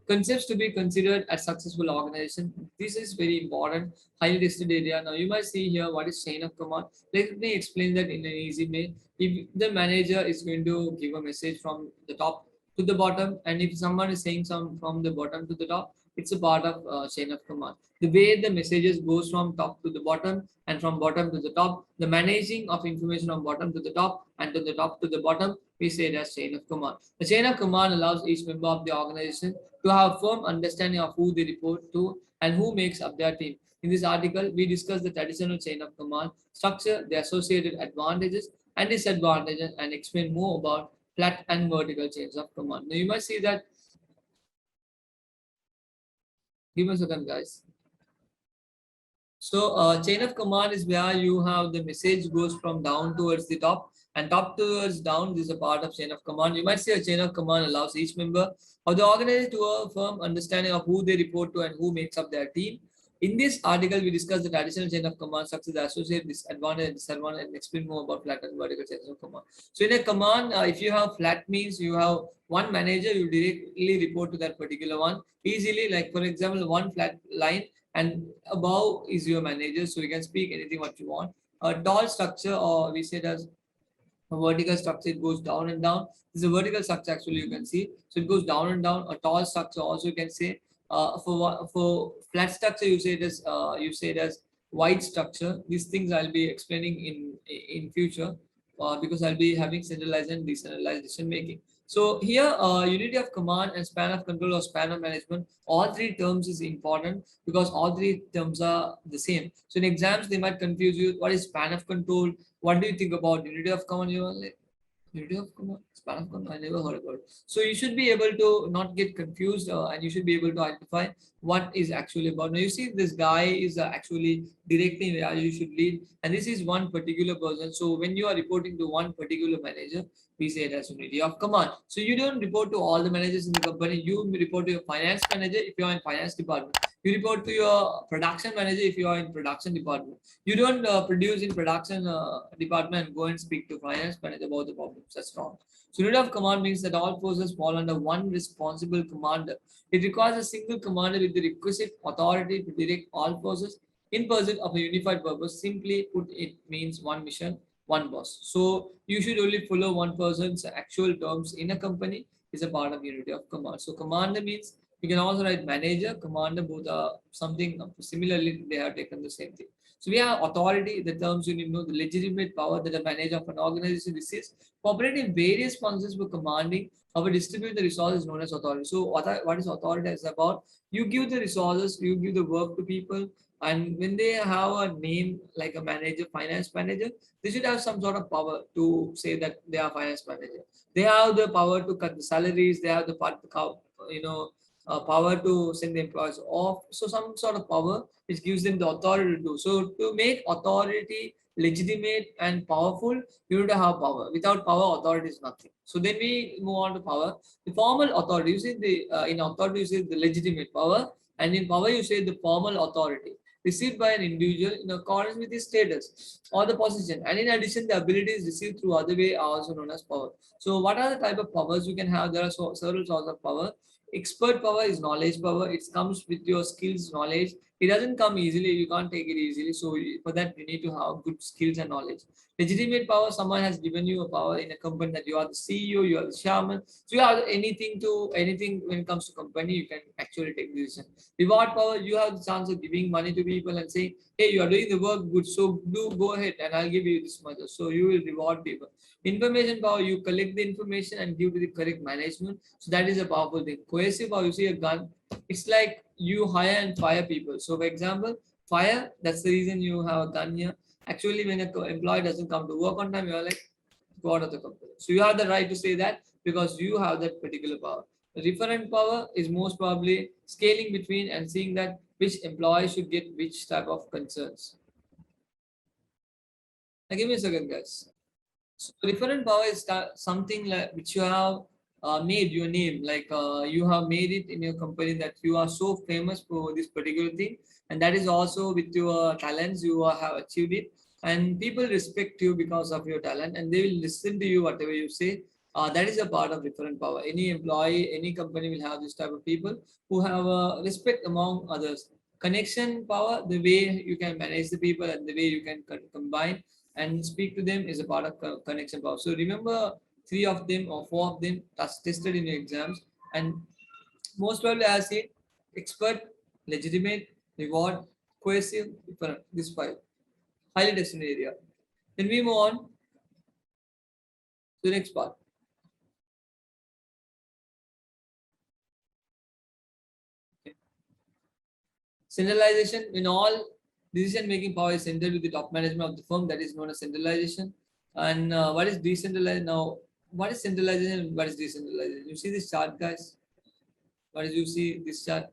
concepts to be considered as successful organization. This is very important, highly tested area. Now you might see here what is chain of command. Let me explain that in an easy way. If the manager is going to give a message from the top to the bottom, and if someone is saying some from the bottom to the top, it's a part of chain of command. The way the messages goes from top to the bottom and from bottom to the top, the managing of information from bottom to the top and to the top to the bottom, we say it as chain of command. The chain of command allows each member of the organization to have firm understanding of who they report to and who makes up their team. In this article, we discuss the traditional chain of command structure, the associated advantages and disadvantages, and explain more about flat and vertical chains of command. Now you might see that. Give me a second, guys. So chain of command is where you have the message goes from down towards the top and top towards down. This is a part of chain of command. You might say a chain of command allows each member of the organization to have a firm understanding of who they report to and who makes up their team. In this article, we discuss the traditional chain of command structure, the associated disadvantage and disadvantage, and explain more about flat and vertical chains of command. So in a command, if you have flat means you have one manager, you directly report to that particular one easily. Like for example, one flat line and above is your manager, so you can speak anything what you want. A tall structure, or we say it as A vertical structure, it goes down and down. This is a vertical structure actually, you can see. So it goes down and down. A tall structure also you can say. For flat structure, you say it as wide structure. These things I'll be explaining in future, because I'll be having centralized and decentralized decision making. So here, unity of command and span of control or span of management, all three terms is important because all three terms are the same. So in exams, they might confuse you. What is span of control? What do you think about unity of command? You are like, unity of command, span of command, I never heard about it. So you should be able to not get confused, and you should be able to identify what is actually about. Now you see this guy is actually directing where you should lead, and this is one particular person. So when you are reporting to one particular manager, we say it as unity of command. So you don't report to all the managers in the company. You report to your finance manager if you are in finance department. You report to your production manager if you are in production department. You don't produce in production department and go and speak to finance manager about the problems. That's wrong. So unit of command means that all forces fall under one responsible commander. It requires a single commander with the requisite authority to direct all forces in pursuit of a unified purpose. Simply put, it means one mission, one boss. So you should only follow one person's actual terms in a company is a part of unity of command. So commander means you can also write manager, commander, both are something similarly, they have taken the same thing. So we have authority, the terms you need to know, the legitimate power that a manager of an organization receives to operate in various functions for commanding how we distribute the resources known as authority. So what is authority is about? You give the resources, you give the work to people, and when they have a name like a manager, finance manager, they should have some sort of power to say that they are finance manager. They have the power to cut the salaries, they have the part, you know, power to send the employees off. So some sort of power which gives them the authority to do. So to make authority legitimate and powerful, you need to have power. Without power, authority is nothing. So then we move on to power. The formal authority, you say the in authority you say the legitimate power, and in power you say the formal authority received by an individual in accordance with his status or the position. And in addition, the abilities received through other way are also known as power. So what are the type of powers you can have? There are several sorts of power. Expert power is knowledge power. It comes with your skills, knowledge. It doesn't come easily. You can't take it easily. So for that, you need to have good skills and knowledge. Legitimate power, someone has given you a power in a company that you are the CEO, you are the chairman. So you have anything when it comes to company, you can actually take decision. Reward power, you have the chance of giving money to people and saying, hey, you are doing the work good, so do go ahead and I'll give you this much. So you will reward people. Information power, you collect the information and give to the correct management. So that is a powerful thing. Coercive power, you see a gun, it's like you hire and fire people. So for example, fire, that's the reason you have a gun here. Actually, when an employee doesn't come to work on time, you're like, go out of the company. So you have the right to say that because you have that particular power. The referent power is most probably scaling between and seeing that which employee should get which type of concerns. Now give me a second, guys. So referent power is something like which you have made your name, like you have made it in your company that you are so famous for this particular thing, and that is also with your talents you have achieved it, and people respect you because of your talent, and they will listen to you whatever you say. That is a part of referent power. Any employee, any company will have this type of people who have respect among others. Connection power, the way you can manage the people and the way you can combine and speak to them is a part of connection power. So remember three of them or four of them that's tested in your exams, and most probably I see expert, legitimate, reward, cohesive, different. This five highly tested area. Then we move on to the next part. Okay. Centralization in all decision making power is centered with the top management of the firm. That is known as centralization. And what is decentralized now? What is centralization and what is decentralization? You see this chart, guys? What is you see this chart?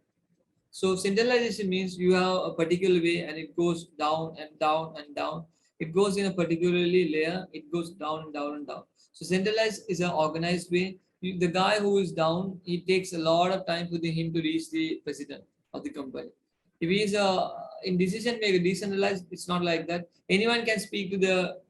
So centralization means you have a particular way and it goes down and down and down. It goes in a particularly layer, it goes down and down and down. So centralized is an organized way. The guy who is down, he takes a lot of time for him to reach the president of the company. If he is in decision maker, decentralized, it's not like that. Anyone can speak to the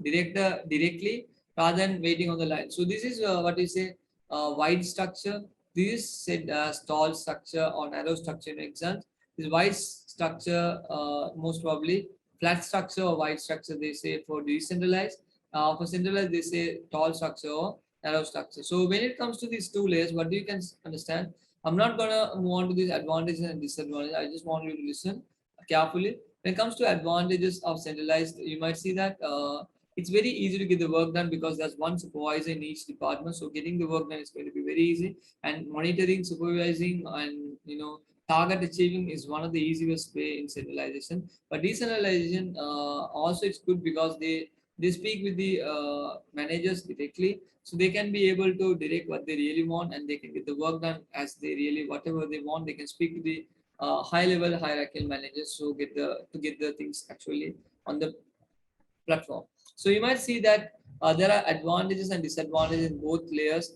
director directly rather than waiting on the line. So this is what we say wide structure. This is said as tall structure or narrow structure in exams. This wide structure, most probably flat structure or wide structure, they say for decentralized. For centralized, they say tall structure or narrow structure. So when it comes to these two layers, what do you can understand? I'm not gonna move on to these advantages and disadvantages. I just want you to listen carefully. When it comes to advantages of centralized, you might see that it's very easy to get the work done because there's one supervisor in each department. So getting the work done is going to be very easy. And monitoring, supervising, and target achieving is one of the easiest way in centralization. But decentralization also it's good because they speak with the managers directly, so they can be able to direct what they really want, and they can get the work done as they really whatever they want. They can speak to the high level hierarchical managers, so get the things actually on the platform. So you might see that there are advantages and disadvantages in both layers.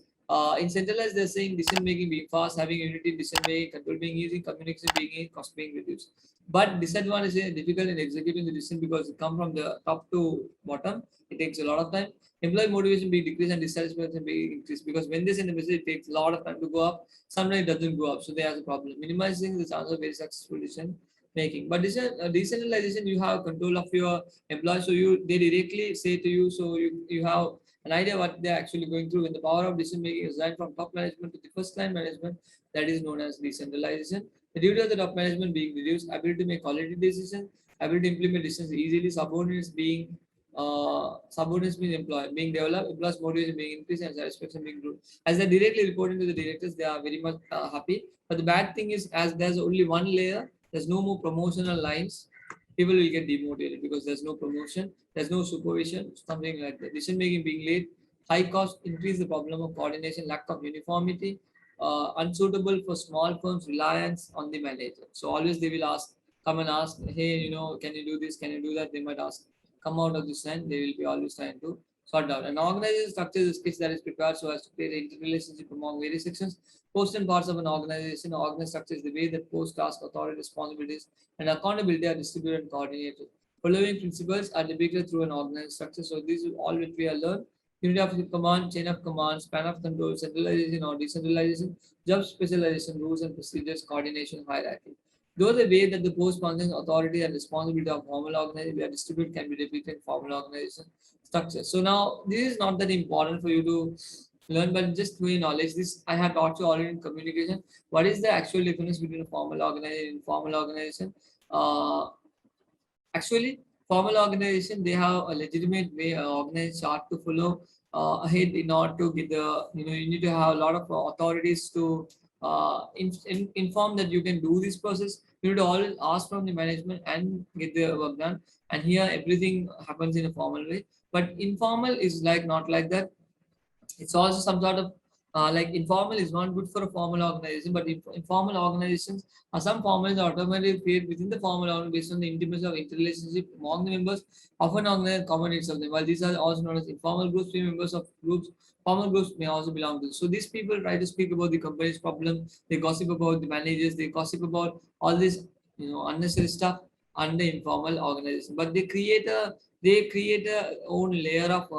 In centralized, they're saying decision making being fast, having unity in decision making, control being easy, communication being easy, cost being reduced. But disadvantage is difficult in executing the decision because it comes from the top to bottom. It takes a lot of time. Employee motivation being decreased and dissatisfaction being increased because when they send a message, it takes a lot of time to go up. Sometimes it doesn't go up, so they have a problem. Minimizing the chance of very successful decision making. But decentralization, you have control of your employees, so they directly say to you, so you have an idea what they're actually going through. When the power of decision making is right from top management to the first line management, that is known as decentralization. The duty of the top management being reduced, ability to make quality decisions, ability to implement decisions easily, subordinates being employed being developed, employees motivation being increased, and satisfaction being good. As they're directly reporting to the directors, they are very much happy. But the bad thing is, as there's only one layer, there's no more promotional lines. People will get demotivated because there's no promotion, there's no supervision, something like that. Decision making being late, high cost, increase the problem of coordination, lack of uniformity, unsuitable for small firms, reliance on the manager. So always they will ask, come and ask, hey, can you do this? Can you do that? They might ask, come out of this line. They will be always trying to sort out. An organization structure is a sketch that is prepared so as to create an interrelationship among various sections. Post and parts of an organization. Organization structure is the way that post, task, authority, responsibilities, and accountability are distributed and coordinated. Following principles are depicted through an organized structure. So these are all which we have learned. Unity of command, chain of command, span of control, centralization or decentralization, job specialization, rules and procedures, coordination, hierarchy. Though the way that the post functions, authority and responsibility of formal organization are distributed can be depicted in formal organization structure. So now this is not that important for you to learn, but just to knowledge this, I have taught you already in communication. What is the actual difference between a formal organization and informal organization? Uh, Actually, formal organization, they have a legitimate way, organized chart to follow ahead in order to get the, you need to have a lot of authorities to inform that you can do this process. You need to always ask from the management and get the work done. And here everything happens in a formal way. But informal is like not like that. It's also some sort of like informal is not good for a formal organization, but informal organizations are some formals automatically created within the formal organization based on the intimacy of interrelationship among the members, often organize common needs of them. While these are also known as informal groups, three members of groups, formal groups may also belong to. So these people try to speak about the company's problem, they gossip about the managers, they gossip about all this unnecessary stuff under informal organization. But they create a own layer of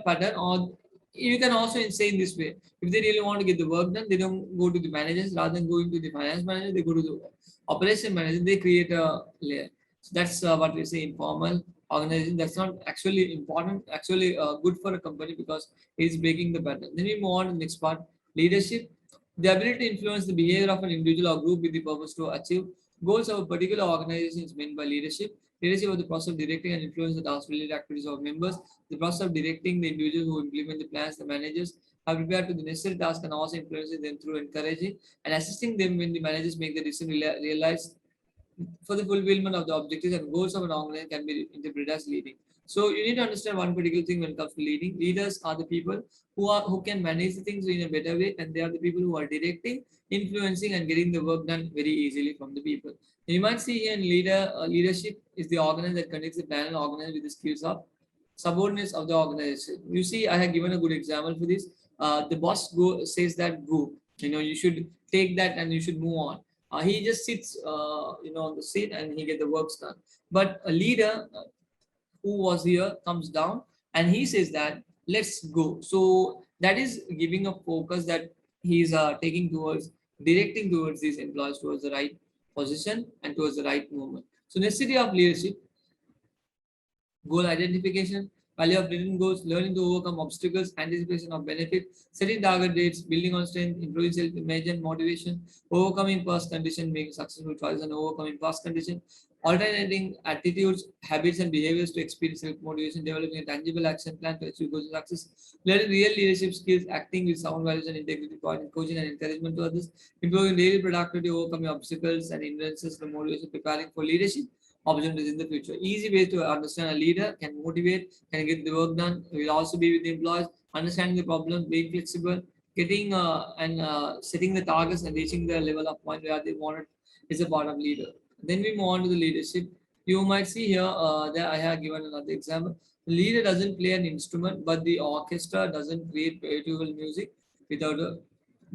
pattern, or you can also say in this way, if they really want to get the work done, they don't go to the managers. Rather than going to the finance manager, they go to the operation manager. They create a layer. So that's what we say informal organization. That's not actually important, actually good for a company because it's breaking the pattern. Then we move on to the next part, leadership. The ability to influence the behavior of an individual or group with the purpose to achieve goals of a particular organization is meant by leadership. Leadership of the process of directing and influence the task-related activities of members. The process of directing the individuals who implement the plans, the managers are prepared to the necessary task and also influencing them through encouraging and assisting them when the managers make the decision realize for the fulfillment of the objectives and goals of an organization can be interpreted as leading. So you need to understand one particular thing when it comes to leading. Leaders are the people who can manage the things in a better way, and they are the people who are directing, influencing, and getting the work done very easily from the people. You might see here in leadership is the organizer that conducts the plan and organizer with the skills of subordinates of the organization. You see, I have given a good example for this. The boss says that go, you should take that and you should move on. He just sits, on the seat and he get the works done. But a leader who was here comes down and he says that let's go. So that is giving a focus that he's taking towards, directing towards these employees towards the right position and towards the right movement. So necessity of leadership. Goal identification, value of written goals, learning to overcome obstacles, anticipation of benefit, setting target dates, building on strength, improving self-image and motivation, overcoming past condition, making successful choices and overcoming past condition, alternating attitudes, habits, and behaviors to experience self-motivation, developing a tangible action plan to achieve goals and success, learning real leadership skills, acting with sound values and integrity, providing coaching and encouragement to others, improving daily productivity, overcoming obstacles and hindrances, the motivation, preparing for leadership opportunities in the future. Easy way to understand a leader can motivate, can get the work done. Will also be with the employees, understanding the problem, being flexible, getting and setting the targets and reaching the level of point where they want it is a part of leader. Then we move on to the leadership. You might see here that I have given another example. The leader doesn't play an instrument, but the orchestra doesn't create beautiful music without a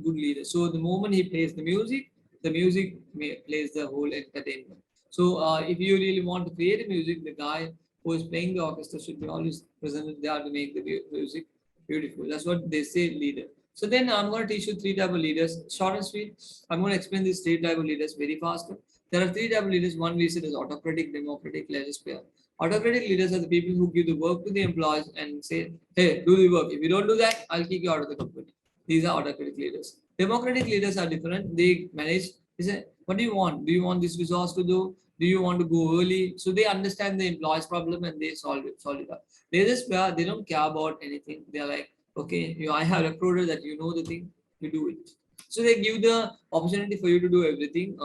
good leader. So the moment he plays the music plays the whole entertainment. So if you really want to create a music, the guy who is playing the orchestra should be always present there to make the music beautiful. That's what they say, leader. So then I'm going to teach you three type of leaders, short and sweet. I'm going to explain these three type of leaders very fast. There are three type of leaders. One we said is autocratic, democratic, legislative. Autocratic leaders are the people who give the work to the employees and say, hey, do the work. If you don't do that, I'll kick you out of the company. These are autocratic leaders. Democratic leaders are different. They manage. They say, what do you want? Do you want this resource to do? Do you want to go early? So they understand the employee's problem and they solve it up. They just they don't care about anything. They're like, okay, I have a recruiter that you know the thing, you do it. So they give the opportunity for you to do everything.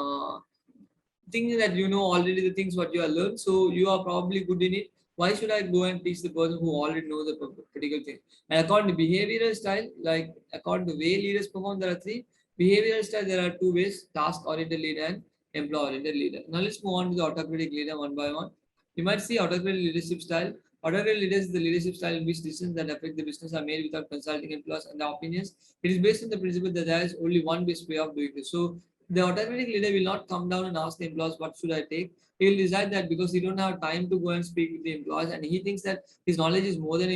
Thinking that you know already the things what you have learned, so you are probably good in it. Why should I go and teach the person who already knows the particular thing? And according to behavioral style, like according to way leaders perform, there are three. Behavioral style, there are two ways: task-oriented leader and employee-oriented leader. Now let's move on to the autocratic leader one by one. You might see autocratic leadership style. Autocratic leaders is the leadership style in which decisions that affect the business are made without consulting employees and their opinions. It is based on the principle that there is only one best way of doing this. So the autocratic leader will not come down and ask the employees what should I take. He will decide that because he don't have time to go and speak with the employees, and he thinks that his knowledge is more than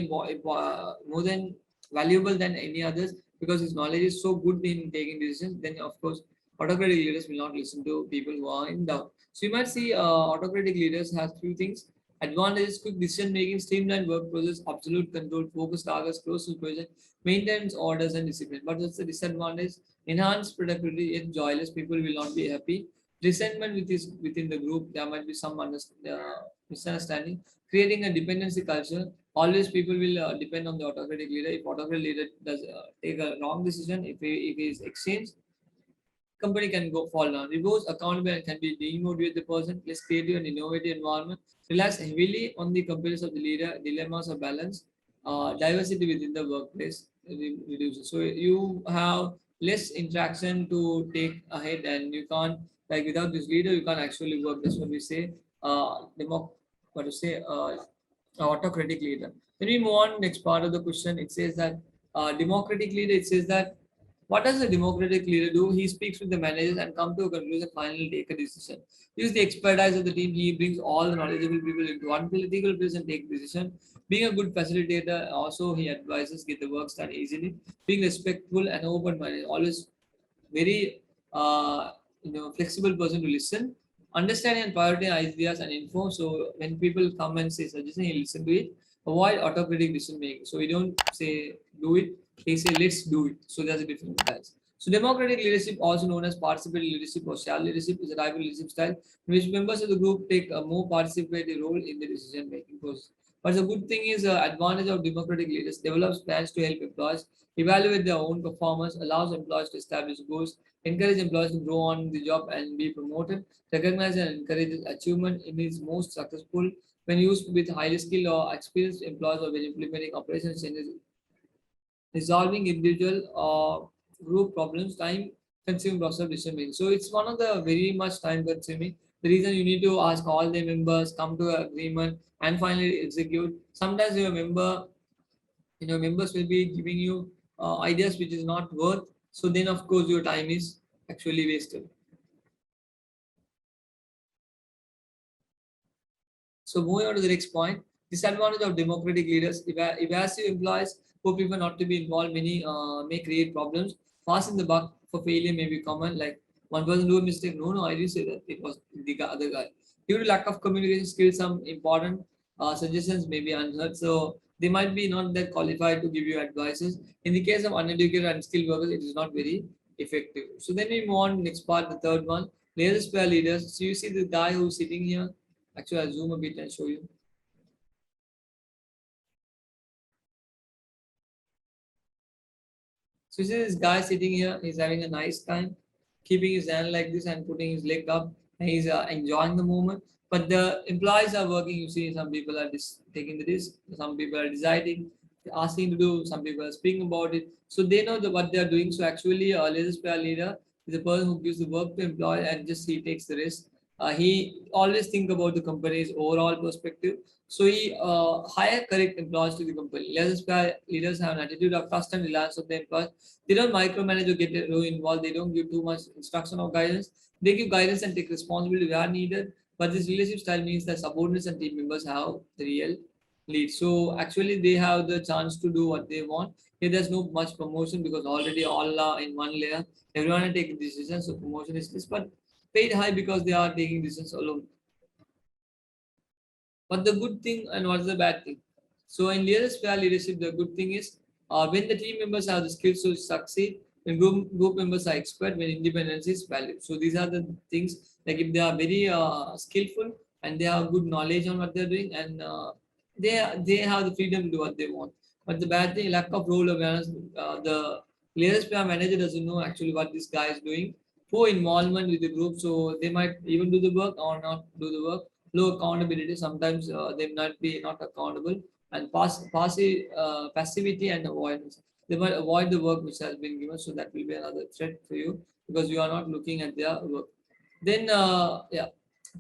valuable than any others because his knowledge is so good in taking decisions. Then of course, autocratic leaders will not listen to people who are in doubt. So you might see autocratic leaders has few things. Advantages: quick decision making, streamlined work process, absolute control, focused targets, close supervision, maintains orders and discipline. But what's the disadvantage? Enhanced productivity, yet joyless. People will not be happy. Resentment within the group. There might be some misunderstanding. Creating a dependency culture. Always people will depend on the autocratic leader. If autocratic leader does take a wrong decision, if he is exchanged, company can go fall down. Removes accountable and can be demotivate the person. Less creative and innovative environment. Relies heavily on the competence of the leader. Dilemmas of balance. Diversity within the workplace reduces. So you have less interaction to take ahead, and you can't, like, without this leader you can't actually work. That's what we say. What to say? Autocratic leader. Then we move on next part of the question. It says that democratic leader. It says that what does a democratic leader do? He speaks with the managers and come to a conclusion, finally take a decision. Use the expertise of the team. He brings all the knowledgeable people into one political place and take decision. Being a good facilitator, also he advises get the work done easily. Being respectful and open-minded, always very flexible person to listen. Understanding and prioritize ideas and info. So when people come and say suggestion, he listen to it. Avoid autocratic decision making. So we don't say do it, they say let's do it. So there's a different style. So democratic leadership, also known as participatory leadership or share leadership, is a type of leadership style in which members of the group take a more participatory role in the decision making process. But the good thing is, advantage of democratic leaders develops plans to help employees evaluate their own performance, allows employees to establish goals, encourage employees to grow on the job and be promoted, recognize and encourages achievement in its most successful when used with highly skilled or experienced employees or when implementing operations changes, resolving individual or group problems, time consuming process of decision making. So it's one of the very much time consuming. The reason you need to ask all the members, come to an agreement, and finally execute. Sometimes your members will be giving you ideas which is not worth. So then of course your time is actually wasted. So moving on to the next point, disadvantage of democratic leaders: evasive employees who prefer not to be involved. Many may create problems. Passing the buck for failure may be common. Like one person do a mistake. No, I didn't say that. It was the other guy. Due to lack of communication skills, some important. suggestions may be unheard. So they might be not that qualified to give you advices. In the case of uneducated and skilled workers, it is not very effective. So then we move on next part, the third one, layers per leaders. So you see the guy who's sitting here. Actually, I'll zoom a bit and show you. So you see this guy sitting here, he's having a nice time, keeping his hand like this and putting his leg up, and he's enjoying the moment. But the employees are working. You see, some people are taking the risk, some people are deciding, asking to do, some people are speaking about it. So they know what they are doing. So actually, a leader is the person who gives the work to employee and just he takes the risk. He always think about the company's overall perspective. So he hire correct employees to the company. Leaders have an attitude of trust and reliance on the employees. They don't micromanage or get involved. They don't give too much instruction or guidance. They give guidance and take responsibility where needed. But this leadership style means that subordinates and team members have the real lead. So actually, they have the chance to do what they want. Here, there's no much promotion because already all are in one layer. Everyone is taking decisions, so promotion is this, but paid high because they are taking decisions alone. What the good thing and what's the bad thing? So in leadership, the good thing is when the team members have the skills to succeed, when group members are expert, when independence is valued. So these are the things, like if they are very skillful and they have good knowledge on what they're doing, and they have the freedom to do what they want. But the bad thing, lack of role awareness, the leadership manager doesn't know actually what this guy is doing. Poor involvement with the group, so they might even do the work or not do the work. Low accountability, sometimes they might be not accountable, and passivity and avoidance, they might avoid the work which has been given, so that will be another threat for you because you are not looking at their work. Then yeah,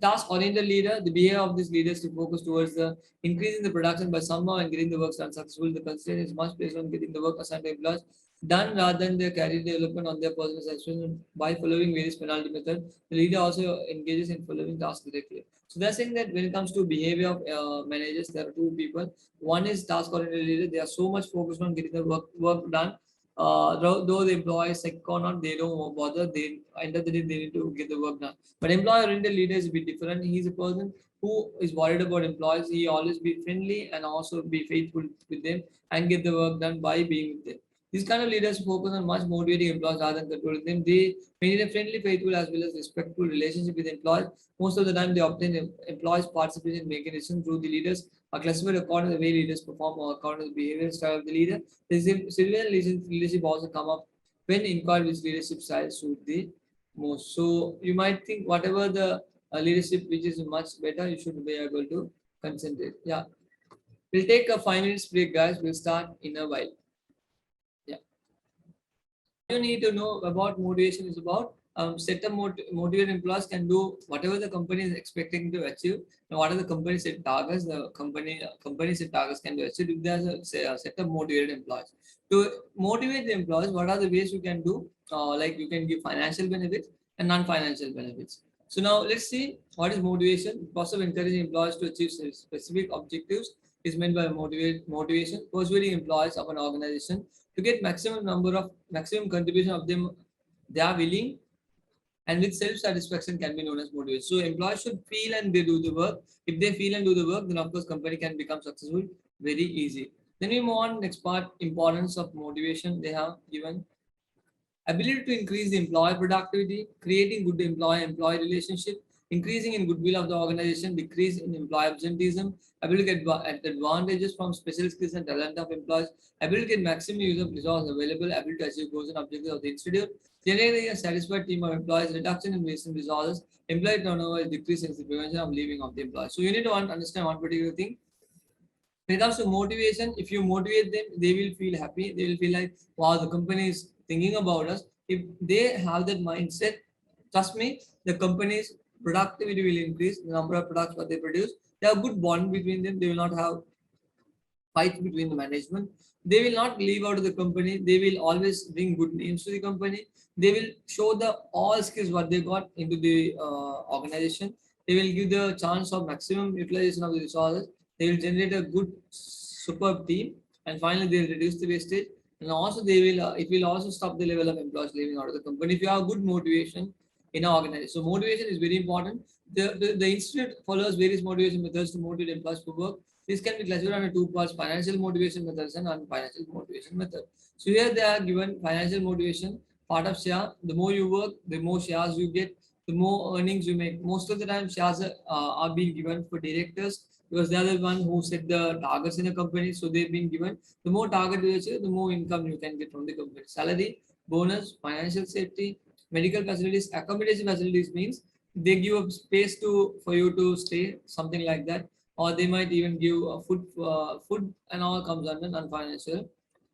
task oriented leader, the behavior of these leaders to focus towards the increasing the production by somehow and getting the work done successful. The constraint is much based on getting the work assigned to employees done rather than their career development on their personal satisfaction. By following various penalty methods, the leader also engages in following tasks directly. So they're saying that when it comes to behavior of managers, there are two people. One is task-oriented leader. They are so much focused on getting the work done. Though the employee is sick or not, they don't bother. They end of the day they need to get the work done. But employer-oriented leader is a bit different. He's a person who is worried about employees. He always be friendly and also be faithful with them and get the work done by being with them. These kind of leaders focus on much motivating employees rather than controlling them. They maintain a friendly, faithful, as well as respectful relationship with employees. Most of the time, they obtain employees' participation in making decisions through the leaders are classified according to the way leaders perform or according to the behavior style of the leader. The civilian leadership also come up when inquired which leadership style suit the most. So you might think whatever the leadership which is much better, you should be able to concentrate. Yeah, we'll take a 5 minutes break, guys. We'll start in a while. Yeah. You need to know about motivation is about set up motivated employees can do whatever the company is expecting to achieve. And what are the company set targets? The company set targets can be achieved if there's a set of motivated employees. To motivate the employees, what are the ways you can do? Like you can give financial benefits and non-financial benefits. So now let's see what is motivation. The process of encouraging employees to achieve specific objectives is meant by motivation. Persuading employees of an organization to get maximum contribution of them they are willing, and with self-satisfaction can be known as motivation. So employees should feel and they do the work. If they feel and do the work, then of course company can become successful very easy. Then we move on next part, importance of motivation. They have given ability to increase the employee productivity, creating good employee relationship, increasing in goodwill of the organization, decrease in employee absenteeism, ability to get advantages from special skills and talent of employees, ability to get maximum use of resources available, ability to achieve goals and objectives of the institute, generating a satisfied team of employees, reduction in wasting resources, employee turnover is decrease in the prevention of leaving of the employees. So you need to understand one particular thing. When it comes to motivation, if you motivate them, they will feel happy. They will feel like, wow, the company is thinking about us. If they have that mindset, trust me, the company's productivity will increase, the number of products that they produce. They have good bond between them. They will not have fight between the management. They will not leave out of the company. They will always bring good names to the company. They will show the all skills what they got into the organization. They will give the chance of maximum utilization of the resources. They will generate a good superb team, and finally they will reduce the wastage. And also they will it will also stop the level of employees leaving out of the company if you have good motivation in an organization. So motivation is very important. The institute follows various motivation methods to motivate employees to work. This can be classified under two parts: financial motivation methods and non-financial motivation method. So here they are given financial motivation part of share. The more you work, the more shares you get, the more earnings you make. Most of the time, shares are being given for directors because they are the one who set the targets in a company. So they've been given. The more target you achieve, the more income you can get from the company. Salary, bonus, financial safety, medical facilities, accommodation facilities means they give up space to for you to stay, something like that, or they might even give food and all comes under non-financial.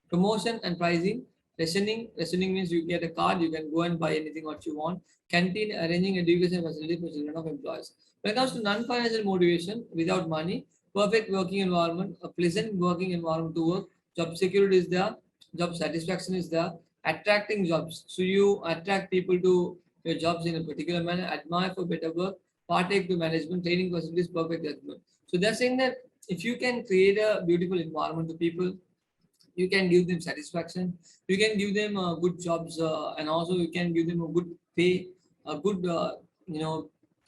Promotion and pricing. Rationing means you get a card, you can go and buy anything what you want. Canteen, arranging education facility for children of employees. When it comes to non-financial motivation, without money, perfect working environment, a pleasant working environment to work, job security is there, job satisfaction is there, attracting jobs. So you attract people to your jobs in a particular manner, admire for better work, partake to management, training facilities, perfect judgment. So they're saying that if you can create a beautiful environment to people, you can give them satisfaction, you can give them good jobs, and also you can give them a good pay, a good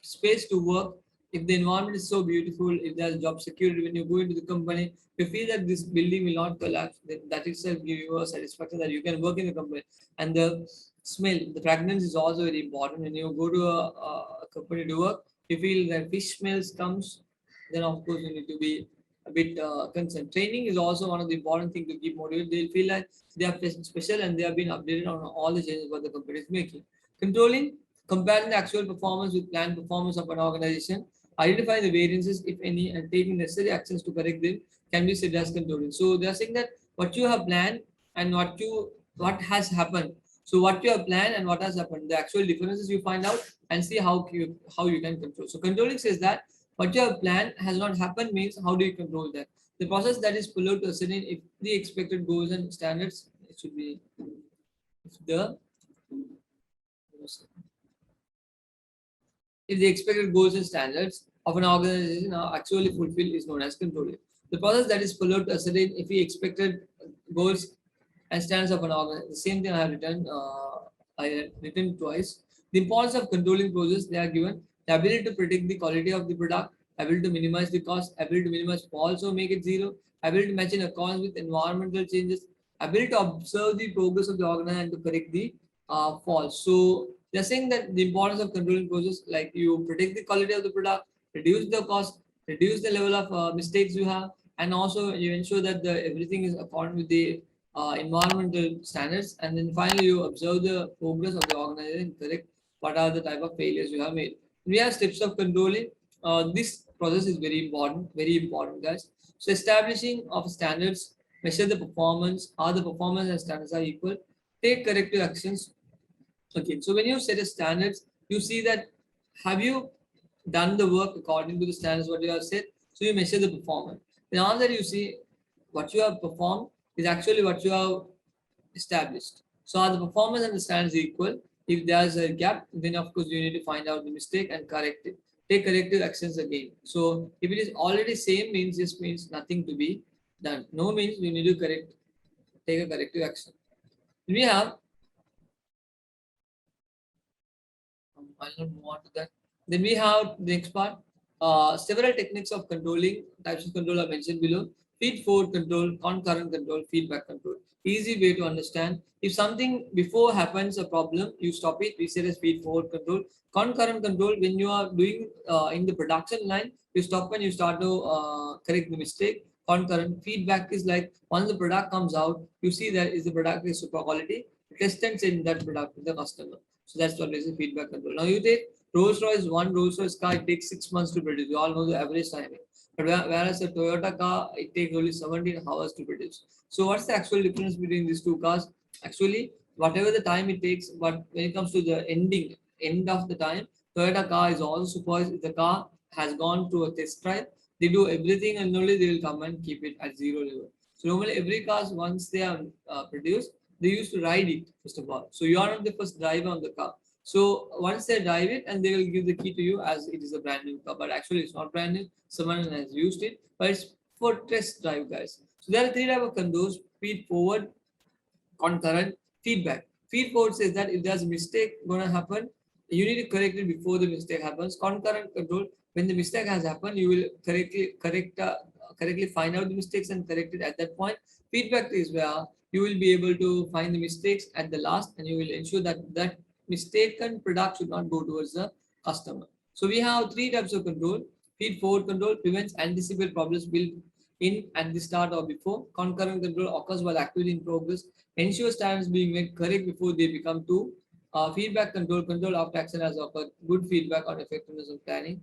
space to work. If the environment is so beautiful, if there's job security, when you go into the company, you feel that this building will not collapse, then that itself give you a satisfaction that you can work in the company. And the smell, the fragrance is also very important. When you go to a company to work, you feel that fish smells comes, then of course you need to be a bit concerned. Training is also one of the important things to keep motivated. They'll feel like they are special and they have been updated on all the changes what the company is making. Controlling, comparing the actual performance with planned performance of an organization, identifying the variances, if any, and taking necessary actions to correct them can be said as controlling. So they are saying that what you have planned and what has happened. So what you have planned and what has happened, the actual differences you find out and see how you can control. So controlling says that what you have planned has not happened means how do you control that? The process that is followed to ascertain if the expected goals and standards, it should be if the if the expected goals and standards of an organization are actually fulfilled is known as controlling. The process that is followed to ascertain if the expected goals and standards of an organization. The same thing I have written twice. The importance of controlling process they are given: the ability to predict the quality of the product, ability to minimize the cost, ability to minimize faults or make it zero, ability to match in accordance with environmental changes, ability to observe the progress of the organization and to correct the faults. So they're saying that the importance of controlling process, like you predict the quality of the product, reduce the cost, reduce the level of mistakes you have, and also you ensure that everything is according with the environmental standards, and then finally you observe the progress of the organization, correct what are the type of failures you have made. We have steps of controlling. This process is very important, guys. So establishing of standards, measure the performance, how the performance and standards are equal, take corrective actions. Okay, so when you set a standards, you see that have you done the work according to the standards what you have set. So you measure the performance. Now that you see what you have performed is actually what you have established. So are the performance and the standards equal? If there's a gap, then of course you need to find out the mistake and correct it. Take corrective actions again. So if it is already same means this means nothing to be done. No means we need to take a corrective action. We have I'll not move on to that. Then we have the next part. Several techniques of controlling types of control are mentioned below. Feed forward control, concurrent control, feedback control. Easy way to understand. If something before happens a problem, you stop it. We say as feed forward control. Concurrent control, when you are doing in the production line, you stop and you start to correct the mistake. Concurrent feedback is like once the product comes out, you see that is the product is super quality. Test and send that product to the customer. So that's what is the feedback control. Now you take one Rolls Royce car, it takes 6 months to produce. You all know the average timing. But whereas a Toyota car, it takes only 17 hours to produce. So what's the actual difference between these two cars? Actually, whatever the time it takes, but when it comes to the end of the time, Toyota car is also supervised. If the car has gone to a test drive, they do everything and only they will come and keep it at zero level. So normally every cars once they are produced, they used to ride it first of all. So you are not the first driver on the car. So once they drive it and they will give the key to you as it is a brand new car, but actually it's not brand new. Someone has used it, but it's for test drive, guys. So there are three types of controls: feed forward, concurrent, feedback. Feed forward says that if there's a mistake gonna happen, you need to correct it before the mistake happens. Concurrent control, when the mistake has happened, you will correctly find out the mistakes and correct it at that point. Feedback is where you will be able to find the mistakes at the last, and you will ensure that that mistaken product should not go towards the customer. So we have three types of control. Feed forward control prevents anticipate problems built in at the start or before. Concurrent control occurs while activity in progress, ensures times being made correct before they become too. Feedback control after action has offered good feedback on effectiveness of planning.